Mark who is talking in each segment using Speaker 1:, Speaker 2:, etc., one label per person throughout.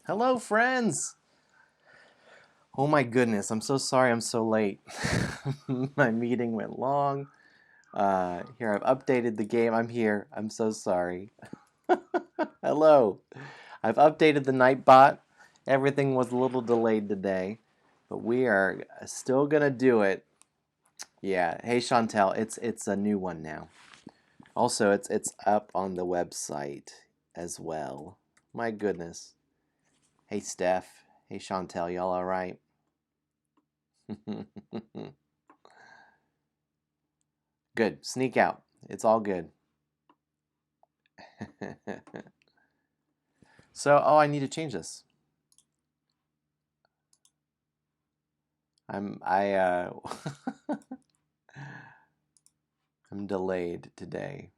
Speaker 1: Hello, friends. Oh my goodness, I'm so sorry I'm so late. My meeting went long. Here, I've updated the game. I'm here. I'm so sorry. Hello. I've updated the Nightbot. Everything was a little delayed today, but we are still gonna do it. Yeah. Hey, Chantel, it's a new one now. Also, it's up on the website as well. My goodness. Hey, Steph. Hey, Chantel. Y'all all right? Good. Sneak out. It's all good. So, I need to change this. I'm I'm delayed today.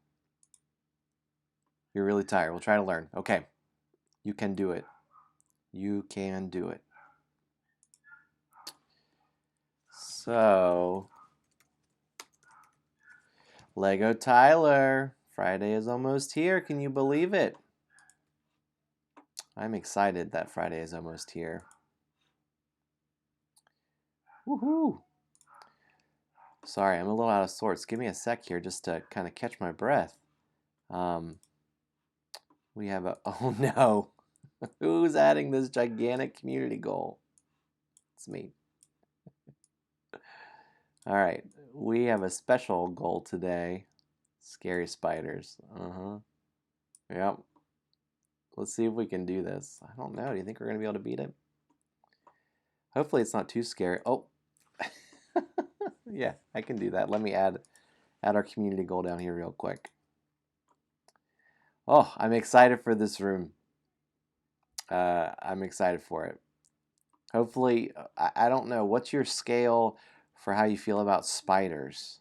Speaker 1: You're really tired. We'll try to learn. Okay. You can do it. You can do it. So, Lego Tyler, Friday is almost here. Can you believe it? I'm excited that Friday is almost here. Woohoo! Sorry, I'm a little out of sorts. Give me a sec here just to kind of catch my breath. We have a, oh no. Who's adding this gigantic community goal? It's me. All right, we have a special goal today. Scary spiders. Yep. Let's see if we can do this. I don't know. Do you think we're going to be able to beat it? Hopefully it's not too scary. Oh. Yeah, I can do that. Let me add our community goal down here real quick. Oh, I'm excited for this room. I'm excited for it. Hopefully, I don't know. What's your scale for how you feel about spiders?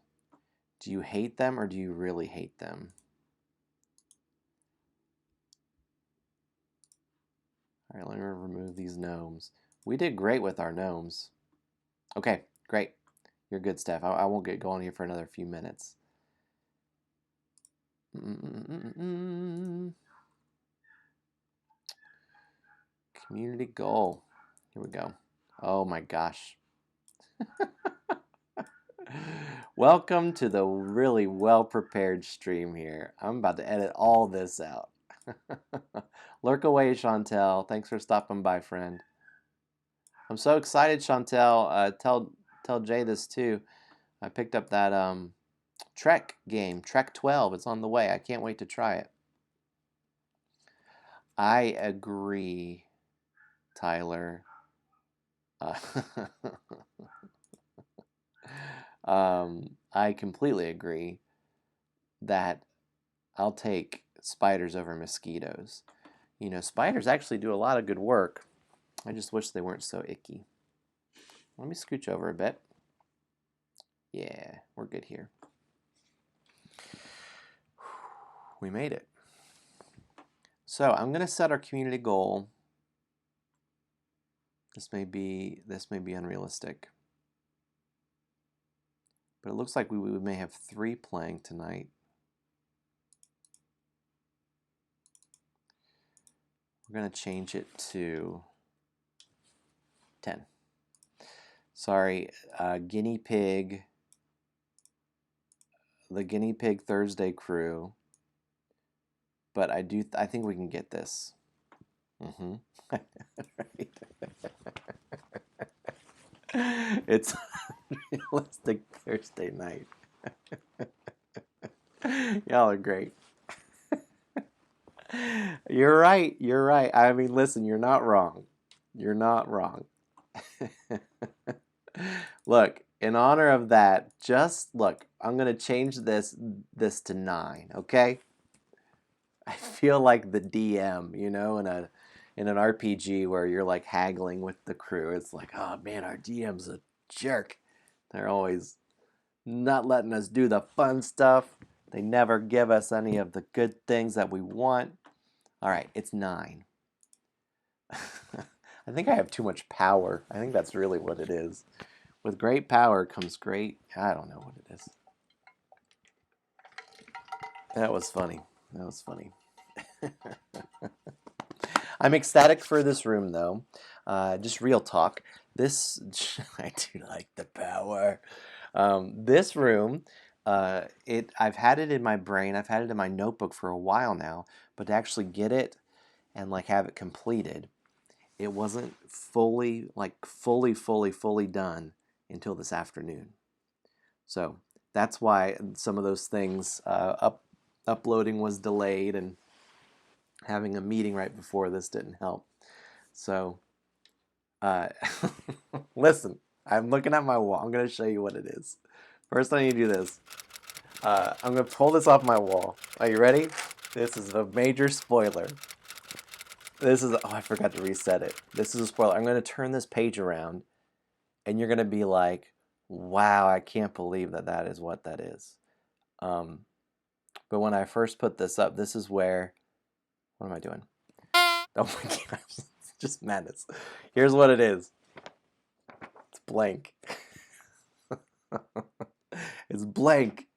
Speaker 1: Do you hate them or do you really hate them? All right, let me remove these gnomes. We did great with our gnomes. Okay, great. You're good, Steph. I won't get going here for another few minutes. Community goal. Here we go. Oh my gosh. Welcome to the really well-prepared stream here. I'm about to edit all this out. Lurk away, Chantel. Thanks for stopping by, friend. I'm so excited, Chantel. Tell Jay this too. I picked up that Trek game, Trek 12. It's on the way. I can't wait to try it. I agree, Tyler. I completely agree that I'll take spiders over mosquitoes. You know, spiders actually do a lot of good work. I just wish they weren't so icky. Let me scooch over a bit. Yeah, we're good here. We made it. So I'm going to set our community goal. This may be unrealistic. But it looks like we may have 3 playing tonight. We're going to change it to 10. Sorry, guinea pig, the guinea pig Thursday crew. But I think we can get this. Right. It's realistic Thursday night. Y'all are great. You're right. You're right. I mean, listen, you're not wrong. You're not wrong. Look, in honor of that, just look, I'm going to change this to 9, okay? I feel like the DM, you know, in an RPG where you're like haggling with the crew. It's like, oh man, our DM's a jerk. They're always not letting us do the fun stuff. They never give us any of the good things that we want. All right, it's 9. I think I have too much power. I think that's really what it is. With great power comes great... I don't know what it is. That was funny. That was funny. I'm ecstatic for this room, though. Just real talk. This, I do like the power. This room, I've had it in my brain, I've had it in my notebook for a while now, but to actually get it and like have it completed, it wasn't fully done until this afternoon. So that's why some of those things, uploading was delayed, and having a meeting right before this didn't help. So, uh, listen, I'm looking at my wall. I'm going to show you what it is. First, I need to do this. I'm going to pull this off my wall. Are you ready? This is a major spoiler. Oh, I forgot to reset it. This is a spoiler. I'm going to turn this page around, and you're going to be like, wow, I can't believe that is what that is. But when I first put this up, this is where, what am I doing? Oh my gosh, it's just madness. Here's what it is. It's blank. It's blank.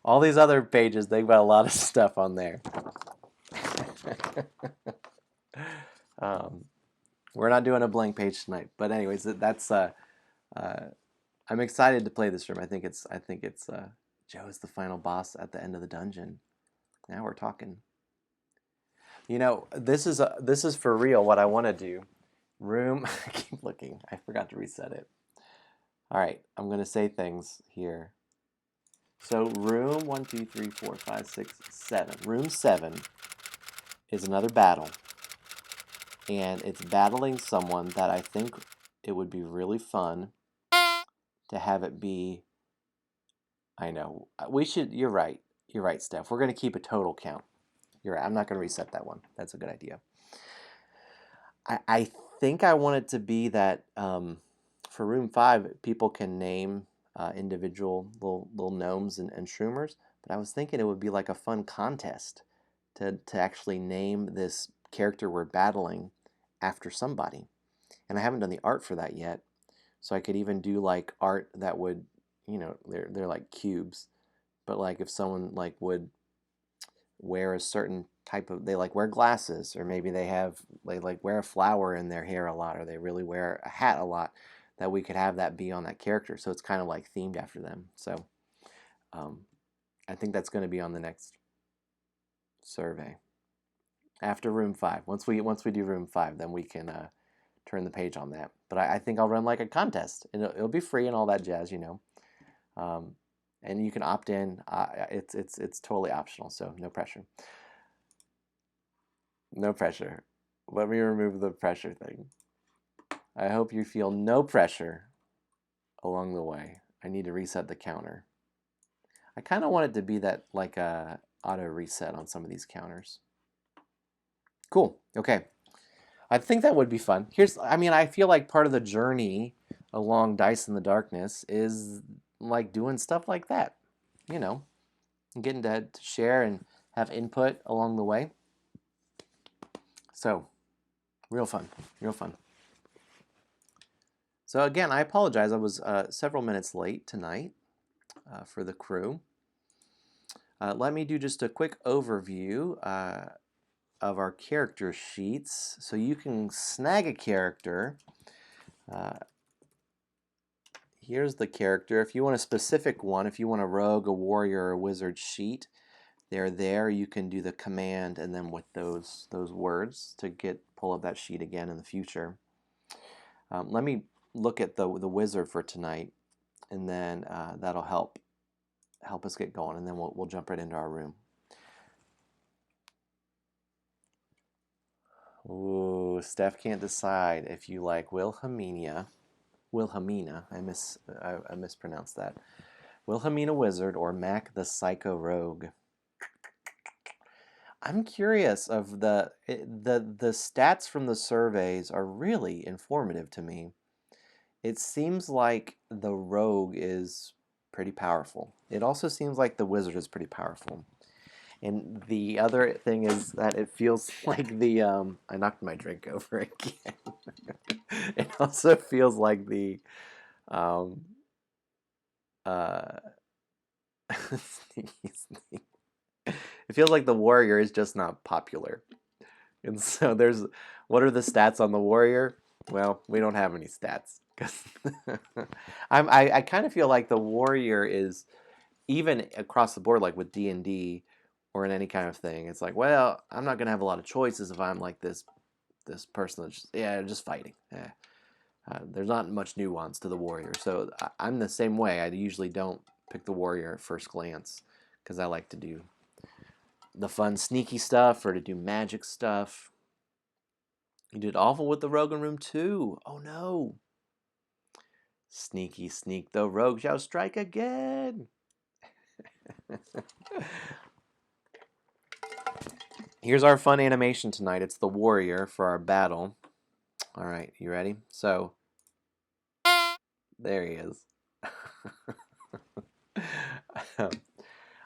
Speaker 1: All these other pages, they've got a lot of stuff on there. We're not doing a blank page tonight, but anyways, that's I'm excited to play this room. I think it's Joe is the final boss at the end of the dungeon. Now we're talking. You know, this is for real what I want to do. Room, I keep looking. I forgot to reset it. All right, I'm going to say things here. So room 1, 2, 3, 4, 5, 6, 7. Room 7 is another battle. And it's battling someone that I think it would be really fun to have it be. I know. We should, you're right. You're right, Steph. We're going to keep a total count. You're right. I'm not going to reset that one. That's a good idea. I think I want it to be that for room 5, people can name individual little gnomes and shroomers. But I was thinking it would be like a fun contest to actually name this character we're battling after somebody. And I haven't done the art for that yet. So I could even do like art that would, you know, they're like cubes. But like if someone like would wear a certain type of, they like wear glasses, or maybe they like wear a flower in their hair a lot, or they really wear a hat a lot, that we could have that be on that character. So it's kind of like themed after them. So I think that's going to be on the next survey after room 5. Once we do room 5, then we can turn the page on that. But I think I'll run like a contest, and it'll be free and all that jazz, you know. And you can opt in. It's totally optional, so no pressure. No pressure. Let me remove the pressure thing. I hope you feel no pressure along the way. I need to reset the counter. I kind of want it to be that like a auto reset on some of these counters. Cool. Okay. I think that would be fun. I feel like part of the journey along Dice in the Darkness is like doing stuff like that, you know, getting to share and have input along the way. So, real fun, real fun. So again, I apologize. I was several minutes late tonight for the crew. Let me do just a quick overview of our character sheets. So you can snag a character. Here's the character. If you want a specific one, if you want a rogue, a warrior, or a wizard sheet, they're there. You can do the command and then with those words to pull up that sheet again in the future. Let me look at the wizard for tonight, and then that'll help us get going, and then we'll jump right into our room. Ooh, Steph can't decide if you like Wilhelmina, I mispronounced that. Wilhelmina Wizard or Mac the Psycho Rogue. I'm curious of the stats from the surveys are really informative to me. It seems like the rogue is pretty powerful. It also seems like the wizard is pretty powerful. And the other thing is that it feels like the I knocked my drink over again. It also feels like the it feels like the warrior is just not popular. And so what are the stats on the warrior? Well, we don't have any stats because I kind of feel like the warrior is even across the board, like with D&D or in any kind of thing. It's like, well, I'm not gonna have a lot of choices if I'm like this person that's just fighting. Yeah. There's not much nuance to the warrior, so I'm the same way. I usually don't pick the warrior at first glance because I like to do the fun sneaky stuff or to do magic stuff. You did awful with the rogue in room 2. Oh no. Sneaky sneak, the rogue shall strike again. Here's our fun animation tonight. It's the warrior for our battle. All right, you ready? So, there he is.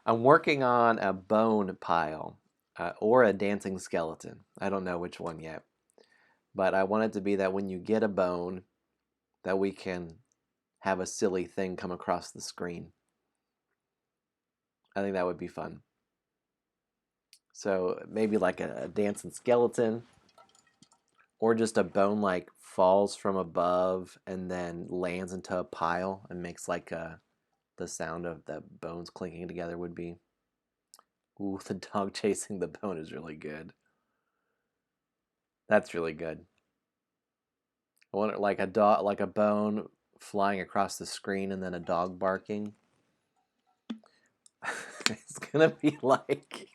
Speaker 1: I'm working on a bone pile or a dancing skeleton. I don't know which one yet. But I want it to be that when you get a bone, that we can have a silly thing come across the screen. I think that would be fun. So maybe like a dancing skeleton, or just a bone like falls from above and then lands into a pile and makes like the sound of the bones clinking together would be. Ooh, the dog chasing the bone is really good. That's really good. I want it like a dog, like a bone flying across the screen and then a dog barking. It's gonna be like,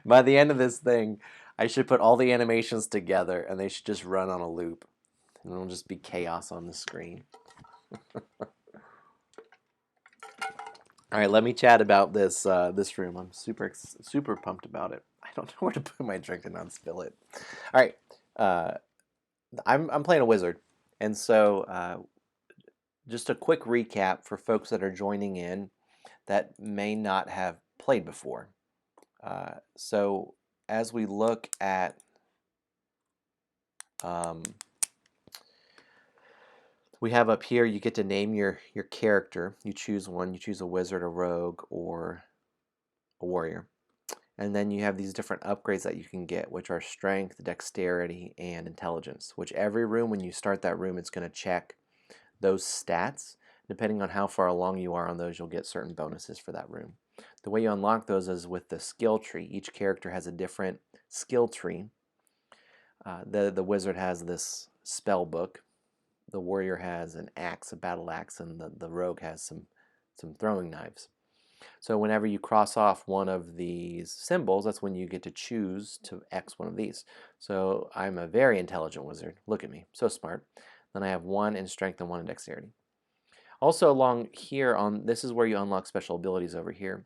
Speaker 1: by the end of this thing, I should put all the animations together and they should just run on a loop. And it'll just be chaos on the screen. All right, let me chat about this this room. I'm super pumped about it. I don't know where to put my drink and not spill it. All right, I'm playing a wizard, and so just a quick recap for folks that are joining in that may not have played before. So as we look at we have up here, you get to name your character. You choose one. You choose a wizard, a rogue, or a warrior. And then you have these different upgrades that you can get, which are strength, dexterity, and intelligence, which every room, when you start that room, it's going to check those stats. Depending on how far along you are on those, you'll get certain bonuses for that room. The way you unlock those is with the skill tree. Each character has a different skill tree. The wizard has this spell book. The warrior has an axe, a battle axe, and the rogue has some throwing knives. So whenever you cross off one of these symbols, that's when you get to choose to X one of these. So I'm a very intelligent wizard. Look at me, so smart. Then I have 1 in strength and 1 in dexterity. Also along here, this is where you unlock special abilities over here.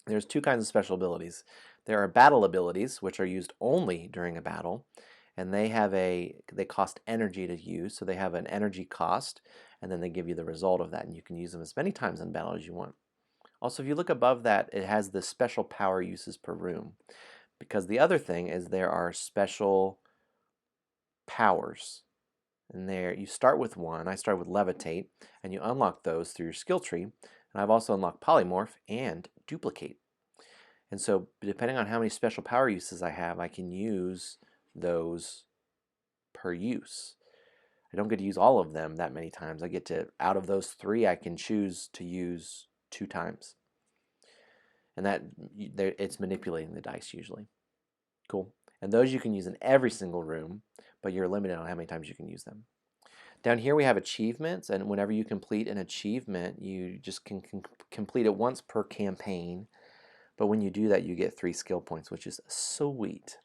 Speaker 1: There's 2 kinds of special abilities. There are battle abilities, which are used only during a battle, and they cost energy to use, so they have an energy cost, and then they give you the result of that, and you can use them as many times in battle as you want. Also, if you look above that, it has the special power uses per room, because the other thing is there are special powers. And there, you start with 1. I start with levitate, and you unlock those through your skill tree. And I've also unlocked polymorph and duplicate. And so, depending on how many special power uses I have, I can use those per use. I don't get to use all of them that many times. I get to, out of those 3, I can choose to use 2 times. And that it's manipulating the dice usually. Cool. And those you can use in every single room, but you're limited on how many times you can use them. Down here we have achievements, and whenever you complete an achievement, you just can complete it once per campaign. But when you do that, you get 3 skill points, which is sweet.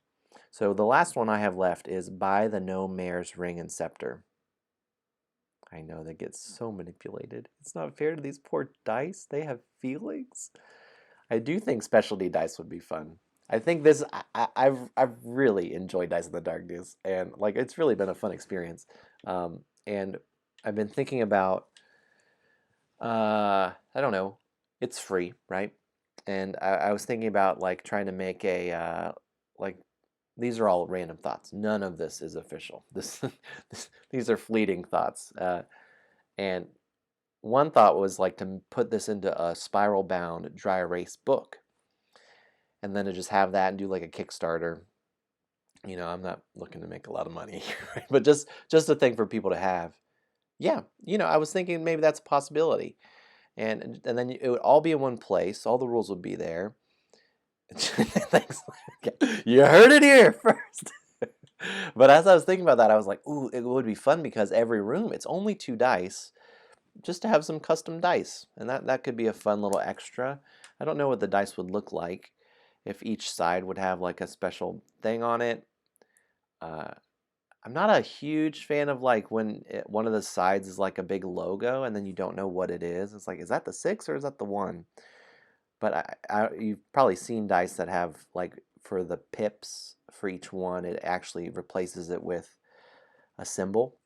Speaker 1: So the last one I have left is buy the No Mare's Ring and Scepter. I know that gets so manipulated. It's not fair to these poor dice. They have feelings. I do think specialty dice would be fun. I think this, I've really enjoyed Dice in the Darkness, and like it's really been a fun experience. And I've been thinking about, I don't know, it's free, right? And I was thinking about like trying to make a, like, these are all random thoughts. None of this is official. These are fleeting thoughts. And one thought was like to put this into a spiral bound dry erase book. And then to just have that and do like a Kickstarter I'm not looking to make a lot of money, right? But just a thing for people to have. Yeah, I was thinking maybe that's a possibility. And then it would all be in one place. All the rules would be there. Thanks. You heard it here first. But as I was thinking about that, I was like, ooh, it would be fun because every room, it's only 2 dice, just to have some custom dice. And that could be a fun little extra. I don't know what the dice would look like if each side would have like a special thing on it. I'm not a huge fan of like when one of the sides is like a big logo and then you don't know what it is. It's like, is that the 6 or is that the 1? But you've probably seen dice that have like for the pips for each one, it actually replaces it with a symbol.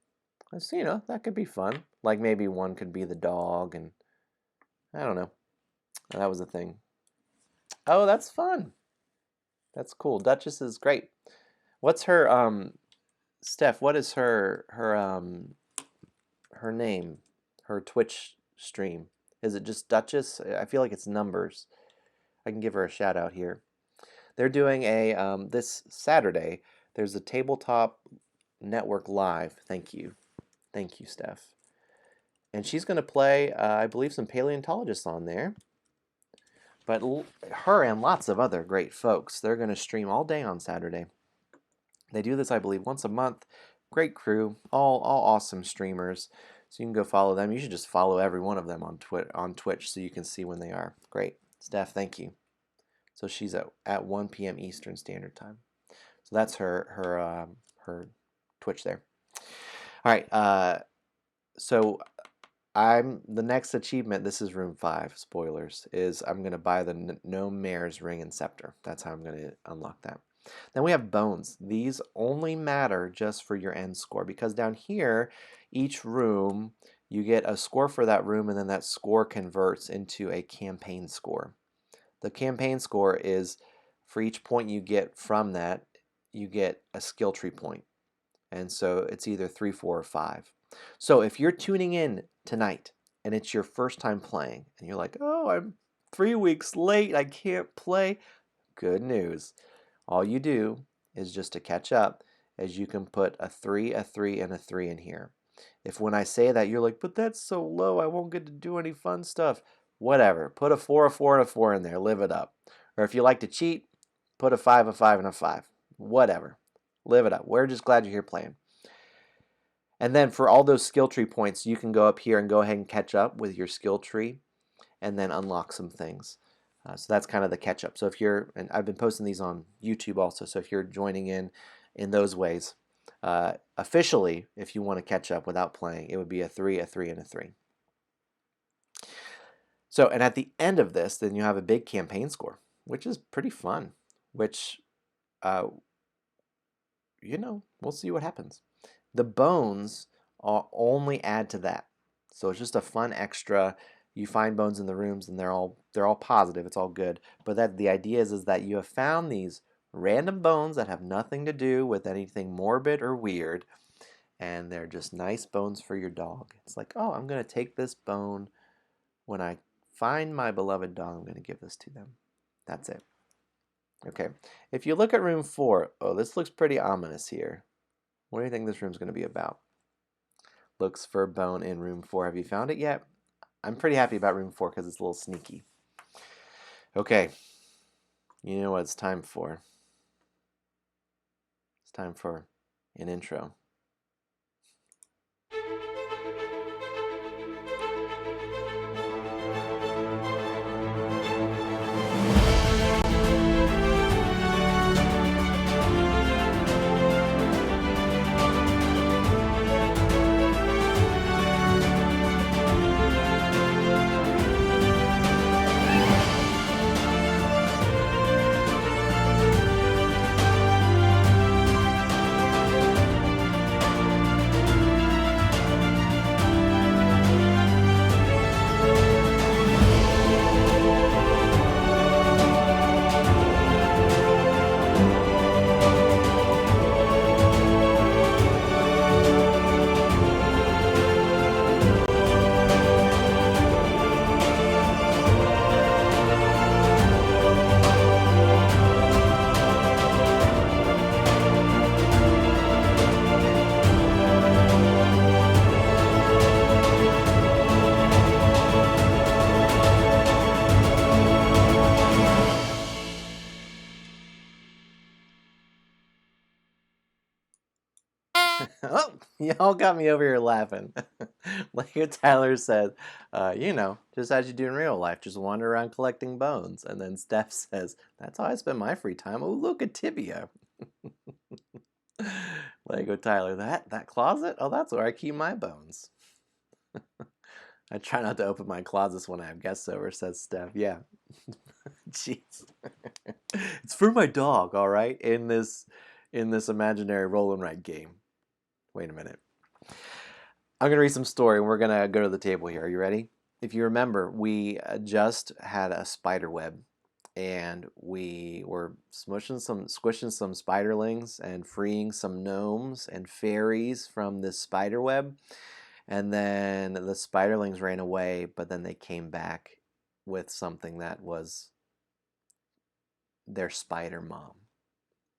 Speaker 1: So, that could be fun. Like maybe one could be the dog, and I don't know. That was a thing. Oh, that's fun. That's cool. Duchess is great. What's her Steph, what is her name? Her Twitch stream? Is it just Duchess? I feel like it's numbers. I can give her a shout out here. They're doing a this Saturday. There's a Tabletop Network Live. Thank you, Steph. And she's going to play, I believe, some paleontologists on there. But her and lots of other great folks. They're going to stream all day on Saturday. They do this, I believe, once a month. Great crew, all awesome streamers. So you can go follow them. You should just follow every one of them on Twitch so you can see when they are. Great. Steph, thank you. So she's at 1 p.m. Eastern Standard Time. So that's her Twitch there. All right. So the next achievement, this is room 5, spoilers, is I'm going to buy the Gnome Mare's Ring and Scepter. That's how I'm going to unlock that. Then we have bones. These only matter just for your end score because down here, each room, you get a score for that room and then that score converts into a campaign score. The campaign score is for each point you get from that, you get a skill tree point. And so it's either 3, 4, or 5. So if you're tuning in tonight and it's your first time playing and you're like, oh, I'm 3 weeks late, I can't play, good news. All you do is just to catch up as you can put a 3, a 3, and a 3 in here. If when I say that you're like, but that's so low, I won't get to do any fun stuff. Whatever, put a 4, a 4, and a 4 in there, live it up. Or if you like to cheat, put a 5, a 5, and a 5. Whatever, live it up. We're just glad you're here playing. And then for all those skill tree points, you can go up here and go ahead and catch up with your skill tree and then unlock some things. So that's kind of the catch up. So if you're, and I've been posting these on YouTube also, so if you're joining in those ways, officially, if you want to catch up without playing, it would be a 3, a 3, and a 3. So, and at the end of this, then you have a big campaign score, which is pretty fun, which, we'll see what happens. The bones only add to that. So it's just a fun extra. You find bones in the rooms and they're all positive, it's all good. But the idea is that you have found these random bones that have nothing to do with anything morbid or weird, and they're just nice bones for your dog. It's like, oh, I'm going to take this bone. When I find my beloved dog, I'm going to give this to them. That's it. Okay, if you look at room 4, oh, this looks pretty ominous here. What do you think this room's going to be about? Looks for a bone in room 4. Have you found it yet? I'm pretty happy about room 4 because it's a little sneaky. Okay, you know what it's time for. It's time for an intro. Oh, y'all got me over here laughing. Lego Tyler said, just as you do in real life, just wander around collecting bones. And then Steph says, that's how I spend my free time. Oh, look at Tibia. Lego Tyler, that closet? Oh, that's where I keep my bones. I try not to open my closets when I have guests over, says Steph. Yeah. Jeez. It's for my dog, all right? In this imaginary roll and write game. Wait a minute. I'm going to read some story and we're going to go to the table here. Are you ready? If you remember, we just had a spider web and we were squishing some spiderlings and freeing some gnomes and fairies from this spider web. And then the spiderlings ran away, but then they came back with something that was their spider mom.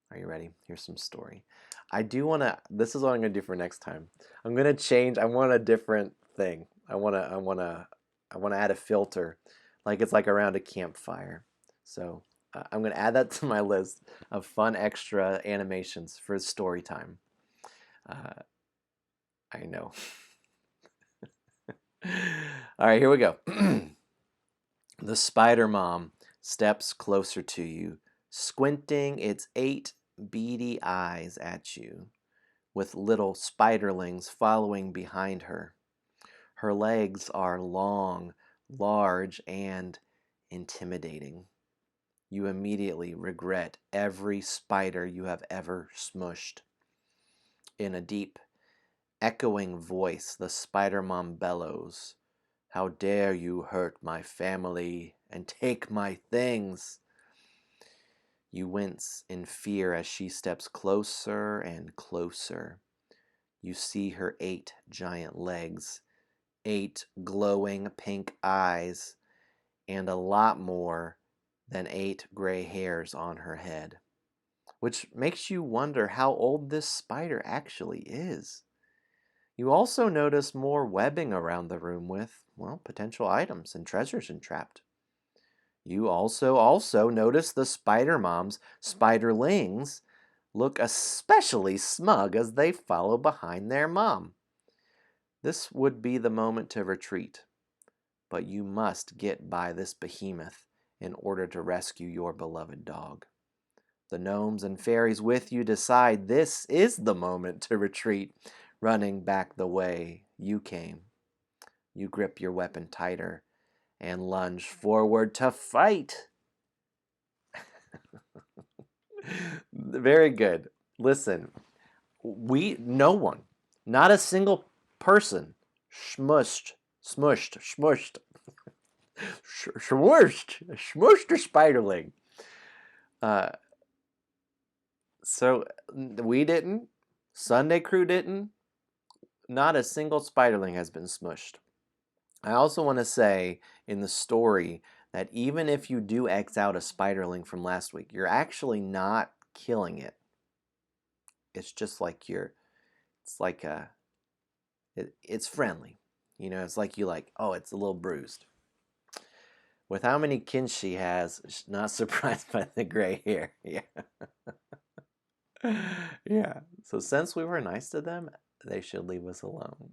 Speaker 1: Are you ready? Here's some story. I do want to, this is what I'm going to do for next time. I'm going to change, I want a different thing. I want to add a filter, like it's like around a campfire. So I'm going to add that to my list of fun extra animations for story time. I know. All right, here we go. The spider mom steps closer to you, squinting its 8 beady eyes at you, with little spiderlings following behind her. Her legs are long, large, and intimidating. You immediately regret every spider you have ever smushed. In a deep, echoing voice, the spider mom bellows, "How dare you hurt my family and take my things?" You wince in fear as she steps closer and closer. You see her 8 giant legs, 8 glowing pink eyes, and a lot more than 8 gray hairs on her head, which makes you wonder how old this spider actually is. You also notice more webbing around the room with, well, potential items and treasures entrapped. You also notice the spider mom's spiderlings look especially smug as they follow behind their mom. This would be the moment to retreat, but you must get by this behemoth in order to rescue your beloved dog. The gnomes and fairies with you decide this is the moment to retreat, running back the way you came. You grip your weapon tighter and lunge forward to fight. Very good. Listen, no one, not a single person, smushed a spiderling. So we didn't, Sunday Crew didn't, not a single spiderling has been smushed. I also want to say in the story that even if you do X out a spiderling from last week, you're actually not killing it. It's just like it's friendly. It's like oh, it's a little bruised. With how many kin she has, she's not surprised by the gray hair. Yeah. Yeah. So since we were nice to them, they should leave us alone.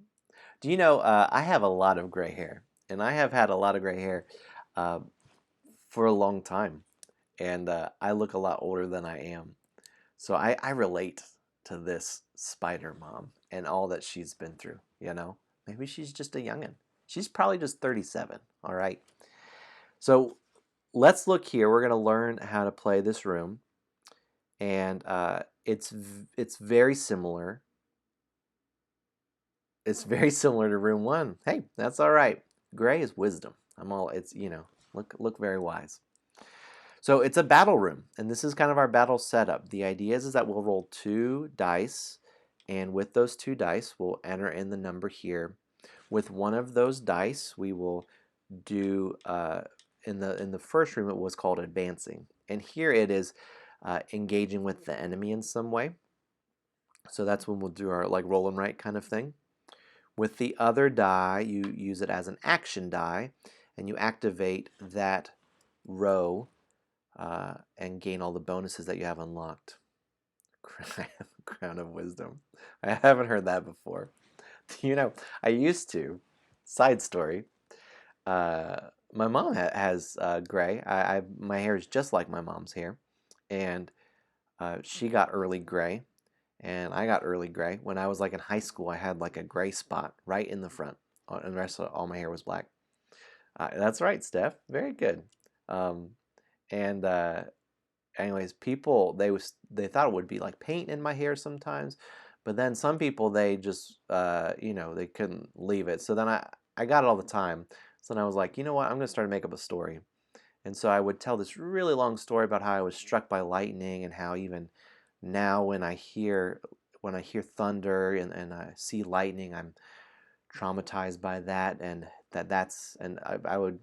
Speaker 1: Do you know, I have a lot of gray hair, and I have had a lot of gray hair for a long time, and I look a lot older than I am. So I relate to this spider mom and all that she's been through, Maybe she's just a youngin'. She's probably just 37, all right? So let's look here. We're going to learn how to play this room, and it's very similar. It's very similar to room 1. Hey, that's all right. Gray is wisdom. Look very wise. So it's a battle room, and this is kind of our battle setup. The idea is that we'll roll 2 dice, and with those 2 dice, we'll enter in the number here. With one of those dice, we will do, in the first room, it was called advancing. And here it is engaging with the enemy in some way. So that's when we'll do our roll and write kind of thing. With the other die, you use it as an action die, and you activate that row and gain all the bonuses that you have unlocked. Crown of Wisdom. I haven't heard that before. You know, I used to. Side story. My mom has gray. My hair is just like my mom's hair, and she got early gray, and I got early gray. When I was like in high school, I had like a gray spot right in the front, and the rest of all my hair was black. That's right, Steph. Very good. Um, and anyways, people they thought it would be like paint in my hair sometimes, but then some people they just they couldn't leave it. So then I got it all the time. So then I was like, you know what? I'm gonna start to make up a story. And so I would tell this really long story about how I was struck by lightning and how even now when I hear thunder and I see lightning, I'm traumatized by that and I would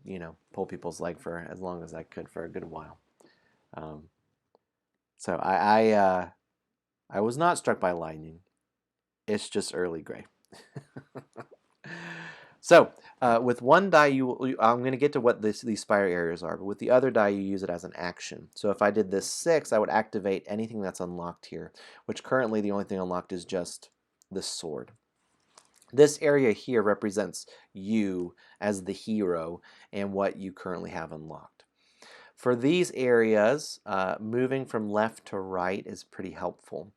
Speaker 1: pull people's leg for as long as I could for a good while. Um, so I was not struck by lightning. It's just early gray. So with one die, I'm going to get to what these spider areas are, but with the other die, you use it as an action. So if I did this 6, I would activate anything that's unlocked here, which currently the only thing unlocked is just this sword. This area here represents you as the hero and what you currently have unlocked. For these areas, moving from left to right is pretty helpful.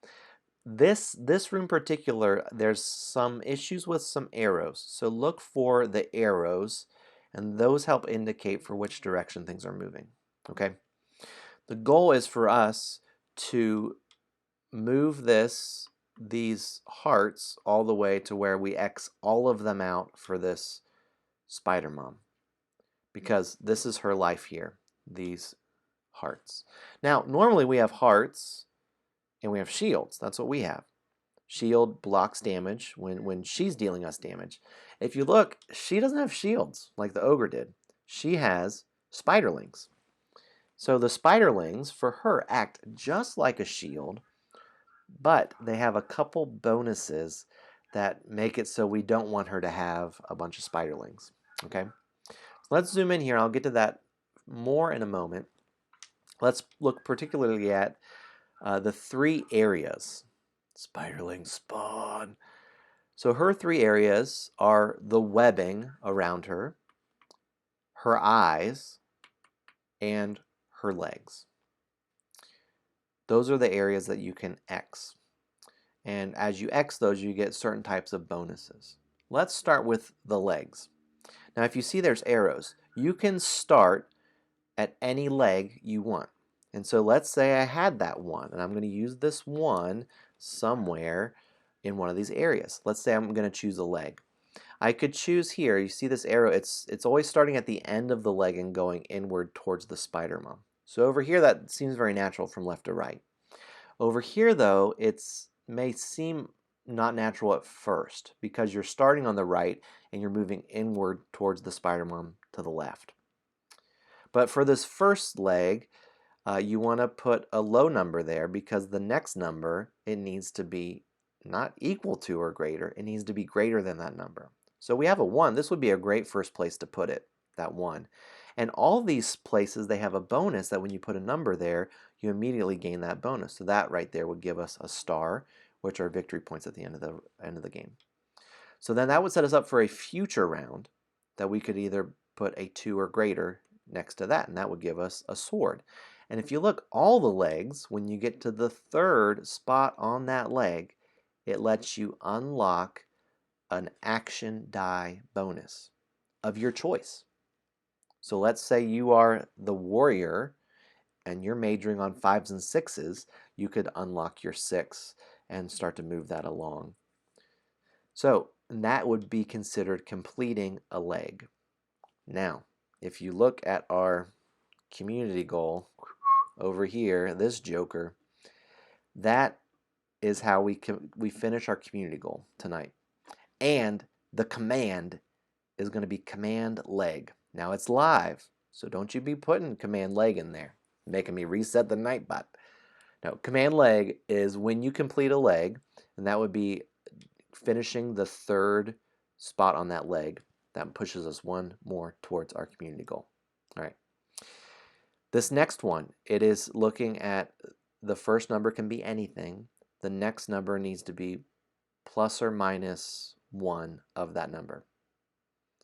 Speaker 1: This room in particular, there's some issues with some arrows. So look for the arrows, and those help indicate for which direction things are moving. Okay? The goal is for us to move these hearts all the way to where we X all of them out for this spider mom. Because this is her life here, these hearts. Now, normally we have hearts and we have shields. That's what we have. Shield blocks damage when she's dealing us damage. If you look, she doesn't have shields like the ogre did. She has spiderlings. So the spiderlings, for her, act just like a shield, but they have a couple bonuses that make it so we don't want her to have a bunch of spiderlings. Okay? So let's zoom in here. I'll get to that more in a moment. Let's look particularly at the 3 areas. Spiderling spawn. So her 3 areas are the webbing around her, her eyes, and her legs. Those are the areas that you can X. And as you X those, you get certain types of bonuses. Let's start with the legs. Now, if you see there's arrows, you can start at any leg you want. And so let's say I had that one, and I'm going to use this one somewhere in one of these areas. Let's say I'm going to choose a leg. I could choose here, you see this arrow, it's always starting at the end of the leg and going inward towards the spider mom. So over here that seems very natural from left to right. Over here though, it may seem not natural at first because you're starting on the right and you're moving inward towards the spider mom to the left. But for this first leg, you want to put a low number there because the next number, it needs to be not equal to or greater, it needs to be greater than that number. So we have a 1. This would be a great first place to put it, that 1. And all these places, they have a bonus that when you put a number there, you immediately gain that bonus. So that right there would give us a star, which are victory points at the end of the game. So then that would set us up for a future round that we could either put a 2 or greater next to that, and that would give us a sword. And if you look, all the legs, when you get to the 3rd spot on that leg, it lets you unlock an action die bonus of your choice. So let's say you are the warrior and you're majoring on 5s and 6s, you could unlock your 6 and start to move that along. So that would be considered completing a leg. Now, if you look at our community goal over here, this joker, that is how we finish our community goal tonight. And the command is going to be command leg. Now it's live, so don't you be putting command leg in there, making me reset the nightbot. No, command leg is when you complete a leg, and that would be finishing the 3rd spot on that leg. That pushes us 1 more towards our community goal. All right. This next one, it is looking at the first number can be anything. The next number needs to be plus or minus 1 of that number.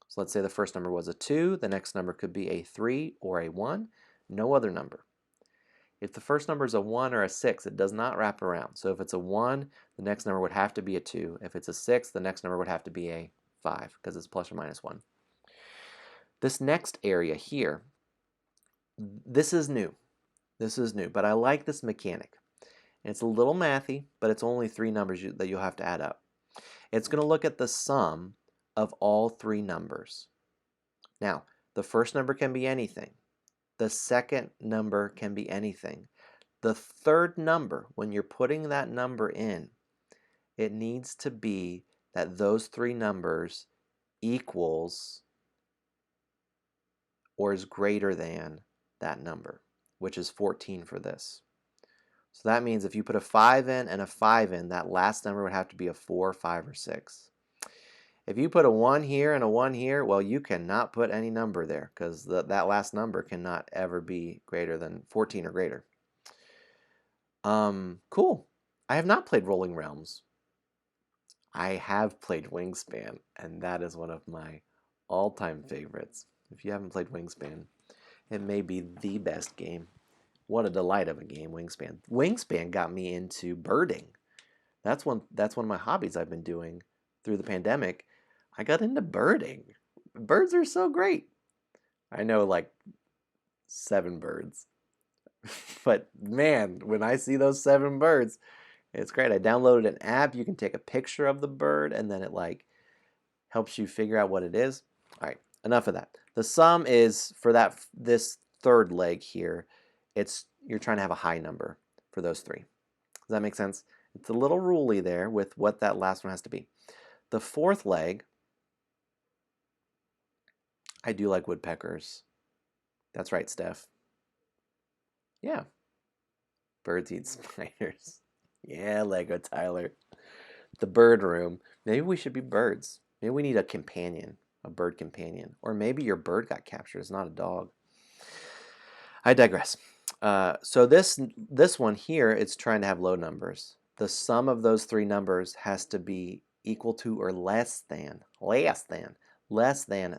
Speaker 1: So let's say the first number was a 2, the next number could be a 3 or a 1, no other number. If the first number is a 1 or a 6, it does not wrap around. So if it's a 1, the next number would have to be a 2. If it's a 6, the next number would have to be a 5 because it's plus or minus 1. This next area here, this is new. This is new, but I like this mechanic. It's a little mathy, but it's only 3 numbers that you'll have to add up. It's going to look at the sum of all 3 numbers. Now, the first number can be anything. The second number can be anything. The third number, when you're putting that number in, it needs to be that those 3 numbers equals or is greater than that number, which is 14 for this. So that means if you put a 5 in and a 5 in, that last number would have to be a 4, 5, or 6. If you put a 1 here and a 1 here, well, you cannot put any number there because that last number cannot ever be greater than 14 or greater. Cool. I have not played Rolling Realms. I have played Wingspan, and that is one of my all-time favorites. If you haven't played Wingspan, it may be the best game. What a delight of a game, Wingspan. Wingspan got me into birding. That's one of my hobbies I've been doing through the pandemic. I got into birding. Birds are so great. I know like 7 birds. But man, when I see those 7 birds, it's great. I downloaded an app. You can take a picture of the bird and then it like helps you figure out what it is. All right, enough of that. The sum is for this third leg here, you're trying to have a high number for those 3. Does that make sense? It's a little ruly there with what that last one has to be. The fourth leg, I do like woodpeckers. That's right, Steph. Yeah. Birds eat spiders. Yeah, Lego Tyler. The bird room. Maybe we should be birds. Maybe we need a companion, a bird companion. Or maybe your bird got captured. It's not a dog. I digress. So this one here, it's trying to have low numbers. The sum of those 3 numbers has to be equal to or less than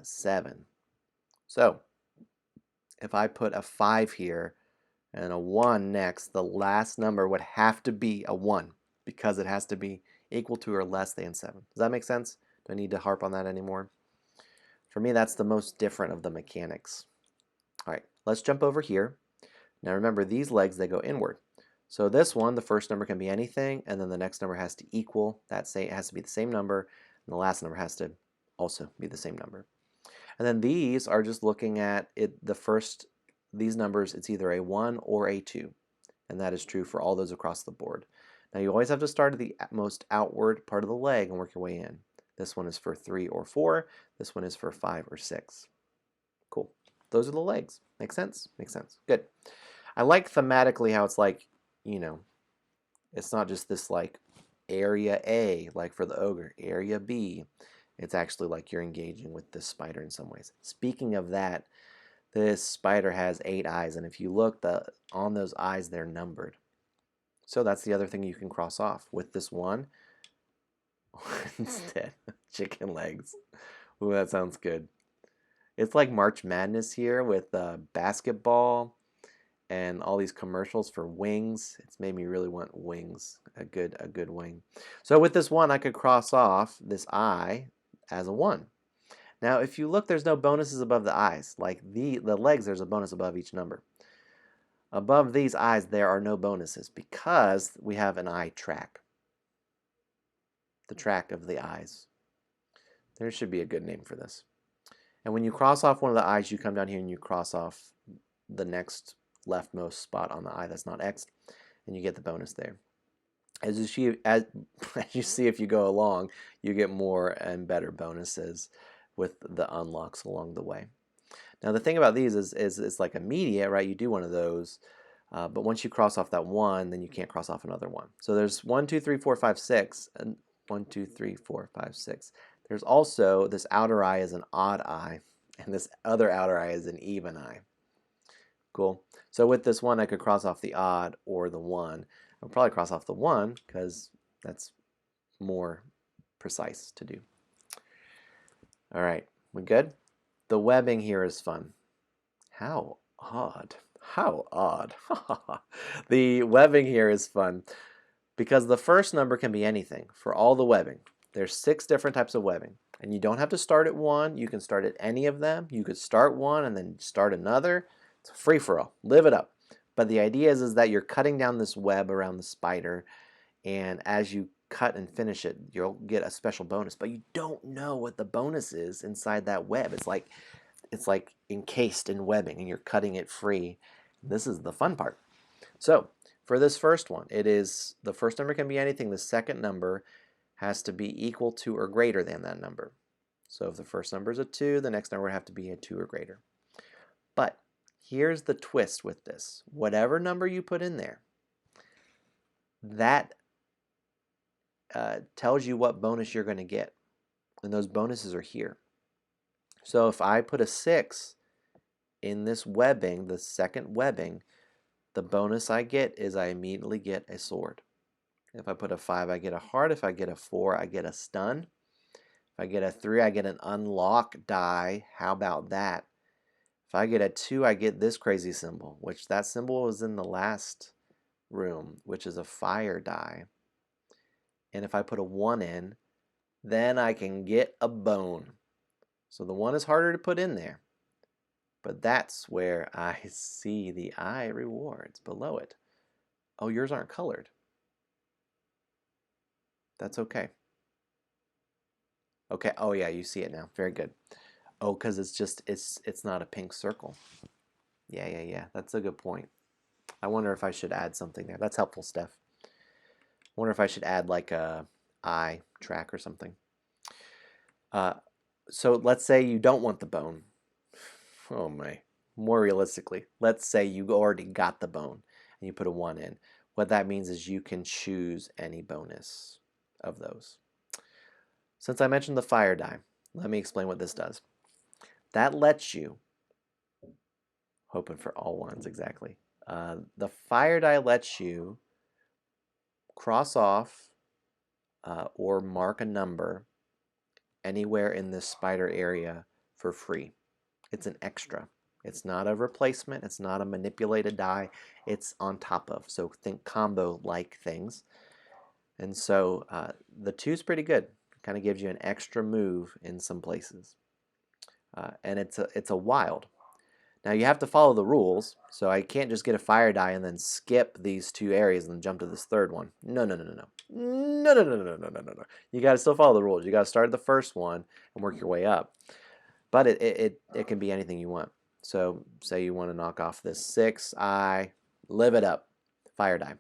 Speaker 1: 7. So if I put a 5 here and a 1 next, the last number would have to be a 1 because it has to be equal to or less than 7. Does that make sense? Do I need to harp on that anymore? For me, that's the most different of the mechanics. All right, let's jump over here. Now remember, these legs, they go inward. So this one, the first number can be anything, and then the next number has to equal that it has to be the same number, and the last number has to also be the same number. And then these are just looking at it. These numbers, it's either a 1 or a 2, and that is true for all those across the board. Now you always have to start at the most outward part of the leg and work your way in. This one is for 3 or 4. This one is for 5 or 6. Cool. Those are the legs. Make sense? Makes sense. Good. I like thematically how it's like, you know, it's not just this like area A, like for the ogre, area B. It's actually like you're engaging with this spider in some ways. Speaking of that, this spider has 8 eyes, and if you look on those eyes, they're numbered. So that's the other thing you can cross off with this one. Instead, chicken legs. Ooh, that sounds good. It's like March Madness here with basketball and all these commercials for wings. It's made me really want wings, a good wing. So with this one, I could cross off this eye as a 1. Now, if you look, there's no bonuses above the eyes. Like the legs, there's a bonus above each number. Above these eyes, there are no bonuses because we have an eye track. The track of the eyes. There should be a good name for this. And when you cross off one of the eyes, you come down here and you cross off the next leftmost spot on the eye that's not X'd, and you get the bonus there. As you see, if you go along, you get more and better bonuses with the unlocks along the way. Now the thing about these is it's like immediate, right? You do one of those, but once you cross off that 1, then you can't cross off another one. So there's 1, 2, 3, 4, 5, 6, and 1, 2, 3, 4, 5, 6. There's also this outer eye is an odd eye, and this other outer eye is an even eye. Cool. So with this one, I could cross off the odd or the 1. I'll probably cross off the 1 because that's more precise to do. All right, we good? The webbing here is fun. How odd. How odd. The webbing here is fun because the first number can be anything for all the webbing. There's 6 different types of webbing, and you don't have to start at one. You can start at any of them. You could start one and then start another. It's a free-for-all. Live it up. But the idea is that you're cutting down this web around the spider, and as you cut and finish it, you'll get a special bonus, but you don't know what the bonus is inside that web. It's like encased in webbing, and you're cutting it free. This is the fun part. So for this first one, the first number can be anything. The second number has to be equal to or greater than that number. So if the first number is a 2, the next number would have to be a 2 or greater. But here's the twist with this. Whatever number you put in there, that tells you what bonus you're going to get. And those bonuses are here. So if I put a 6 in this webbing, the second webbing, the bonus I get is I immediately get a sword. If I put a 5, I get a heart. If I get a 4, I get a stun. If I get a 3, I get an unlock die. How about that? If I get a 2, I get this crazy symbol, which that symbol was in the last room, which is a fire die. And if I put a 1 in, then I can get a bone. So the 1 is harder to put in there. But that's where I see the eye rewards below it. Oh, yours aren't colored. That's okay. Okay, oh yeah, you see it now. Very good. Oh, because it's not a pink circle. Yeah. That's a good point. I wonder if I should add something there. That's helpful, Steph. I wonder if I should add like a eye track or something. So let's say you don't want the bone. Oh my. More realistically, let's say you already got the bone and you put a 1 in. What that means is you can choose any bonus of those. Since I mentioned the fire die, let me explain what this does. That lets you, hoping for all 1s exactly, the fire die lets you cross off or mark a number anywhere in this spider area for free. It's an extra. It's not a replacement. It's not a manipulated die. It's on top of. So think combo-like things. And so the 2 is pretty good. It kind of gives you an extra move in some places. And it's a wild. Now you have to follow the rules. So I can't just get a fire die and then skip these 2 areas and then jump to this third one. No. You got to still follow the rules. You got to start at the first one and work your way up. But it can be anything you want. So say you want to knock off this 6, live it up, fire die.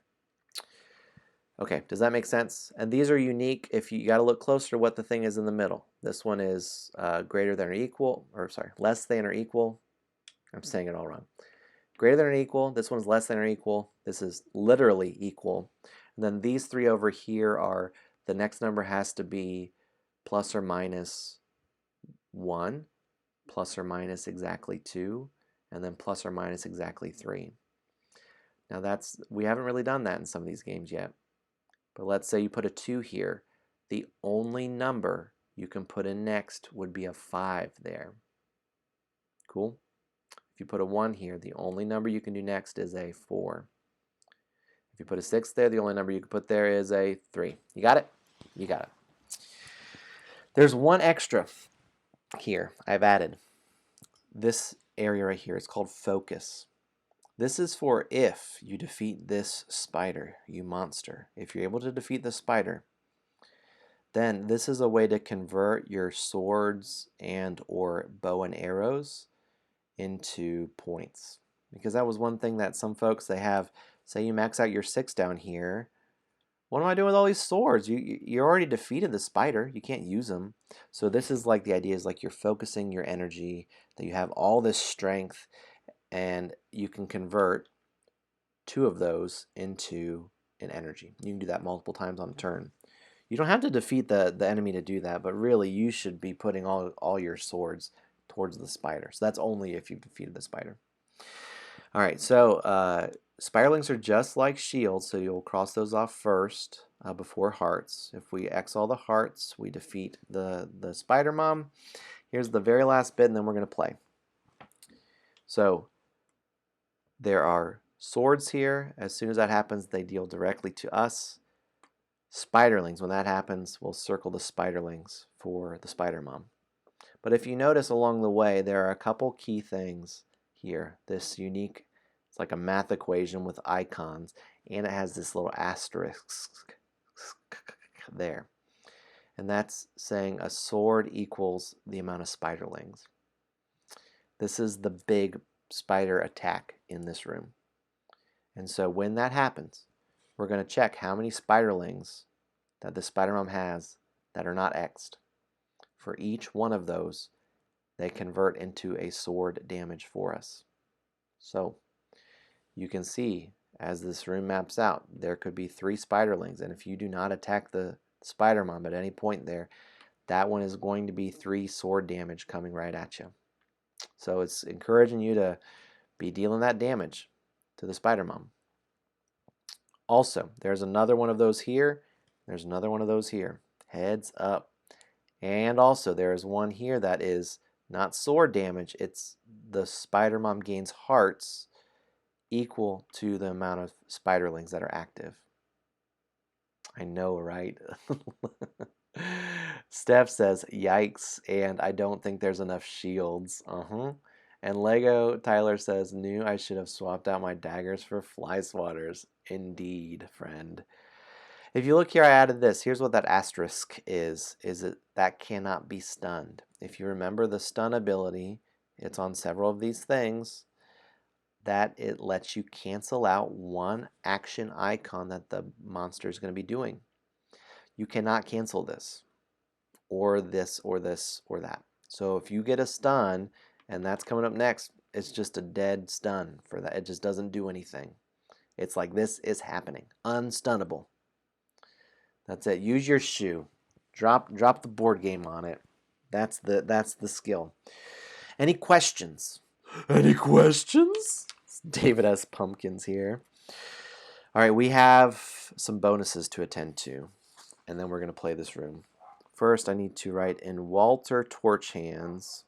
Speaker 1: Okay, does that make sense? And these are unique if you got to look closer to what the thing is in the middle. This one is greater than or equal, or sorry, less than or equal. I'm saying it all wrong. Greater than or equal, this one's less than or equal. This is literally equal. And then these 3 over here are, the next number has to be plus or minus 1, plus or minus exactly 2, and then plus or minus exactly 3. Now we haven't really done that in some of these games yet. But let's say you put a 2 here. The only number you can put in next would be a 5 there. Cool? If you put a 1 here, the only number you can do next is a 4. If you put a 6 there, the only number you can put there is a 3. You got it? You got it. There's one extra here I've added. This area right here is called focus. This is for if you defeat this spider, you monster. If you're able to defeat the spider, then this is a way to convert your swords and or bow and arrows into points. Because that was one thing that some folks, they have, say you max out your 6 down here. What am I doing with all these swords? You already defeated the spider. You can't use them. So this is like the idea is like you're focusing your energy, that you have all this strength, and you can convert 2 of those into an energy. You can do that multiple times on a turn. You don't have to defeat the enemy to do that, but really you should be putting all your swords towards the spider. So that's only if you've defeated the spider. All right, so spiderlings are just like shields, so you'll cross those off first. before hearts. If we X all the hearts, we defeat the Spider Mom. Here's the very last bit, and then we're going to play. So there are swords here. As soon as that happens, they deal directly to us. Spiderlings, when that happens, we'll circle the spiderlings for the Spider Mom. But if you notice along the way, there are a couple key things here. This unique, it's like a math equation with icons, and it has this little asterisk there. And that's saying a sword equals the amount of spiderlings. This is the big spider attack in this room. And so when that happens, we're going to check how many spiderlings that the Spider Mom has that are not X'd. For each one of those, they convert into a sword damage for us. So you can see as this room maps out, there could be 3 spiderlings, and if you do not attack the Spider Mom at any point there, that one is going to be 3 sword damage coming right at you. So it's encouraging you to be dealing that damage to the Spider Mom. Also, there's another one of those here. There's another one of those here. Heads up. And also there is one here that is not sword damage. It's the Spider Mom gains hearts equal to the amount of spiderlings that are active. I know, right? Steph says, yikes, and I don't think there's enough shields. And Lego Tyler says, knew I should have swapped out my daggers for fly swatters. Indeed, friend. If you look here, I added this. Here's what that asterisk is it that cannot be stunned. If you remember the stun ability, it's on several of these things, that it lets you cancel out one action icon that the monster is going to be doing. You cannot cancel this, or this, or this, or that. So if you get a stun, and that's coming up next, it's just a dead stun for that. It just doesn't do anything. It's like this is happening. Unstunnable. That's it. Use your shoe. Drop the board game on it. That's the skill. Any questions? Any questions? David S. Pumpkins here. All right, we have some bonuses to attend to, and then we're going to play this room. First, I need to write in Walter Torchhands.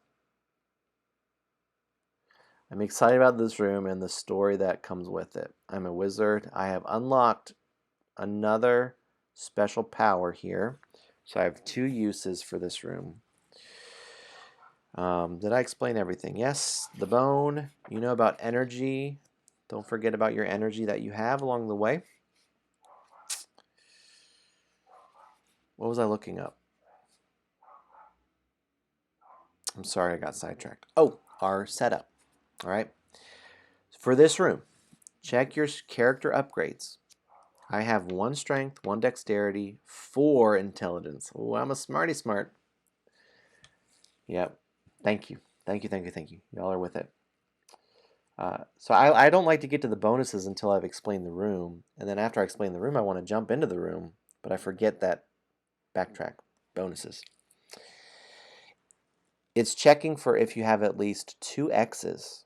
Speaker 1: I'm excited about this room and the story that comes with it. I'm a wizard. I have unlocked another special power here. So I have 2 uses for this room. Did I explain everything? Yes, the bone. You know about energy. Don't forget about your energy that you have along the way. What was I looking up? I'm sorry, I got sidetracked. Oh, our setup. All right. For this room, check your character upgrades. I have 1 strength, 1 dexterity, 4 intelligence. Oh, I'm a smarty smart. Yep. Thank you. Thank you, thank you, thank you. Y'all are with it. So I don't like to get to the bonuses until I've explained the room. And then after I explain the room, I want to jump into the room. But I forget that backtrack bonuses. It's checking for if you have at least 2 X's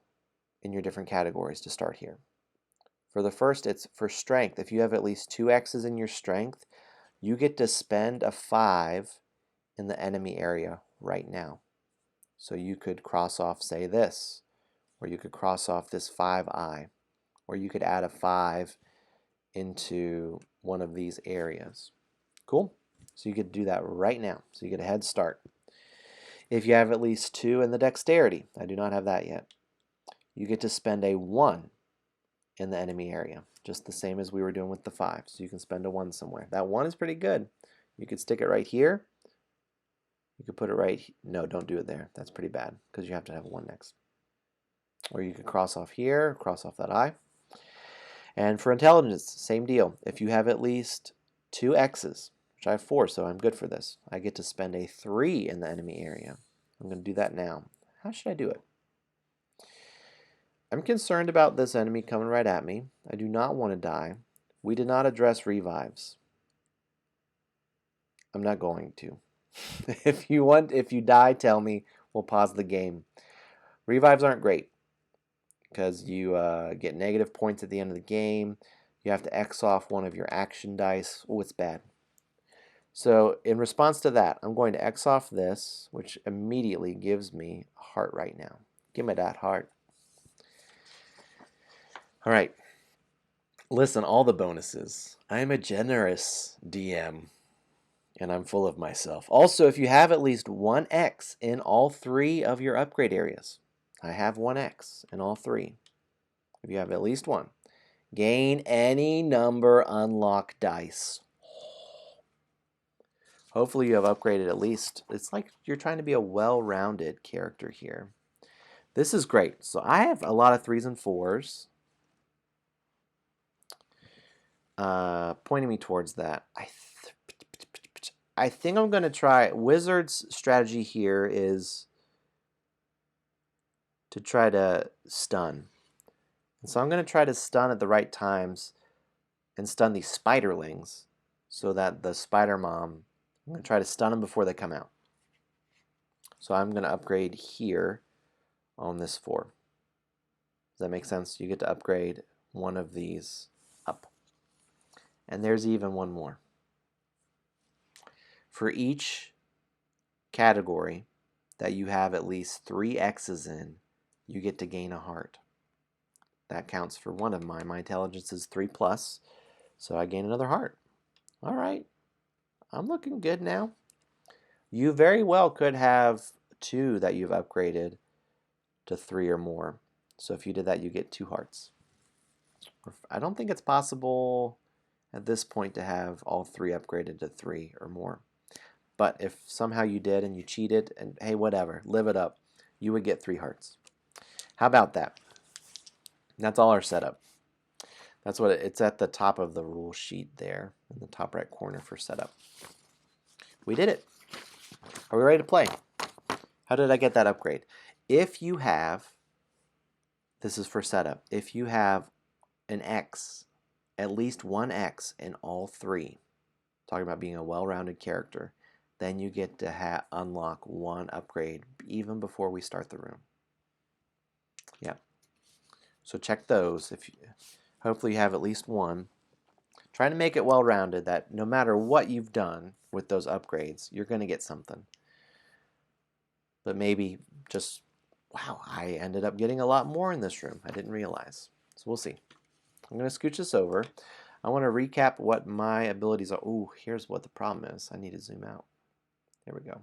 Speaker 1: in your different categories to start here. For the first, it's for strength. If you have at least 2 X's in your strength, you get to spend a 5 in the enemy area right now. So you could cross off, say, this, or you could cross off this 5i, or you could add a 5 into one of these areas. Cool? So you could do that right now. So you get a head start. If you have at least 2 in the dexterity, I do not have that yet, you get to spend a 1 in the enemy area, just the same as we were doing with the 5. So you can spend a 1 somewhere. That 1 is pretty good. You could stick it right here. You could put it right, no, don't do it there. That's pretty bad because you have to have a 1 next. Or you could cross off here, cross off that I. And for intelligence, same deal. If you have at least 2 X's, which I have 4, so I'm good for this, I get to spend a 3 in the enemy area. I'm going to do that now. How should I do it? I'm concerned about this enemy coming right at me. I do not want to die. We did not address revives. I'm not going to. If you die, tell me. We'll pause the game. Revives aren't great because you get negative points at the end of the game. You have to X off one of your action dice. Oh, it's bad. So in response to that, I'm going to X off this, which immediately gives me a heart right now. Give me that heart. All right. Listen, all the bonuses. I'm a generous DM, and I'm full of myself. Also, if you have at least one X in all 3 of your upgrade areas, I have 1 X in all 3. If you have at least one, gain any number unlock dice. Hopefully you have upgraded at least. It's like you're trying to be a well-rounded character here. This is great. So I have a lot of 3s and 4s. Pointing me towards that. I think I'm going to try... Wizard's strategy here is to try to stun. And so I'm going to try to stun at the right times and stun these spiderlings so that the spider mom... I'm going to try to stun them before they come out. So I'm going to upgrade here on this 4. Does that make sense? You get to upgrade one of these up. And there's even one more. For each category that you have at least 3 X's in, you get to gain a heart. That counts for one of mine. My intelligence is 3+, so I gain another heart. All right. I'm looking good now. You very well could have 2 that you've upgraded to 3 or more. So if you did that, you get 2 hearts. I don't think it's possible at this point to have all 3 upgraded to 3 or more. But if somehow you did and you cheated, and hey, whatever, live it up, you would get 3 hearts. How about that? That's all our setup. That's what it's at the top of the rule sheet there, in the top right corner for setup. We did it. Are we ready to play? How did I get that upgrade? If you have, this is for setup, if you have an X, at least 1 X in all 3, talking about being a well-rounded character, then you get to unlock 1 upgrade even before we start the room. Yeah. So check those. Hopefully you have at least 1. Try to make it well-rounded that no matter what you've done with those upgrades, you're going to get something. But maybe just, wow, I ended up getting a lot more in this room. I didn't realize. So we'll see. I'm going to scooch this over. I want to recap what my abilities are. Ooh, here's what the problem is. I need to zoom out. There we go.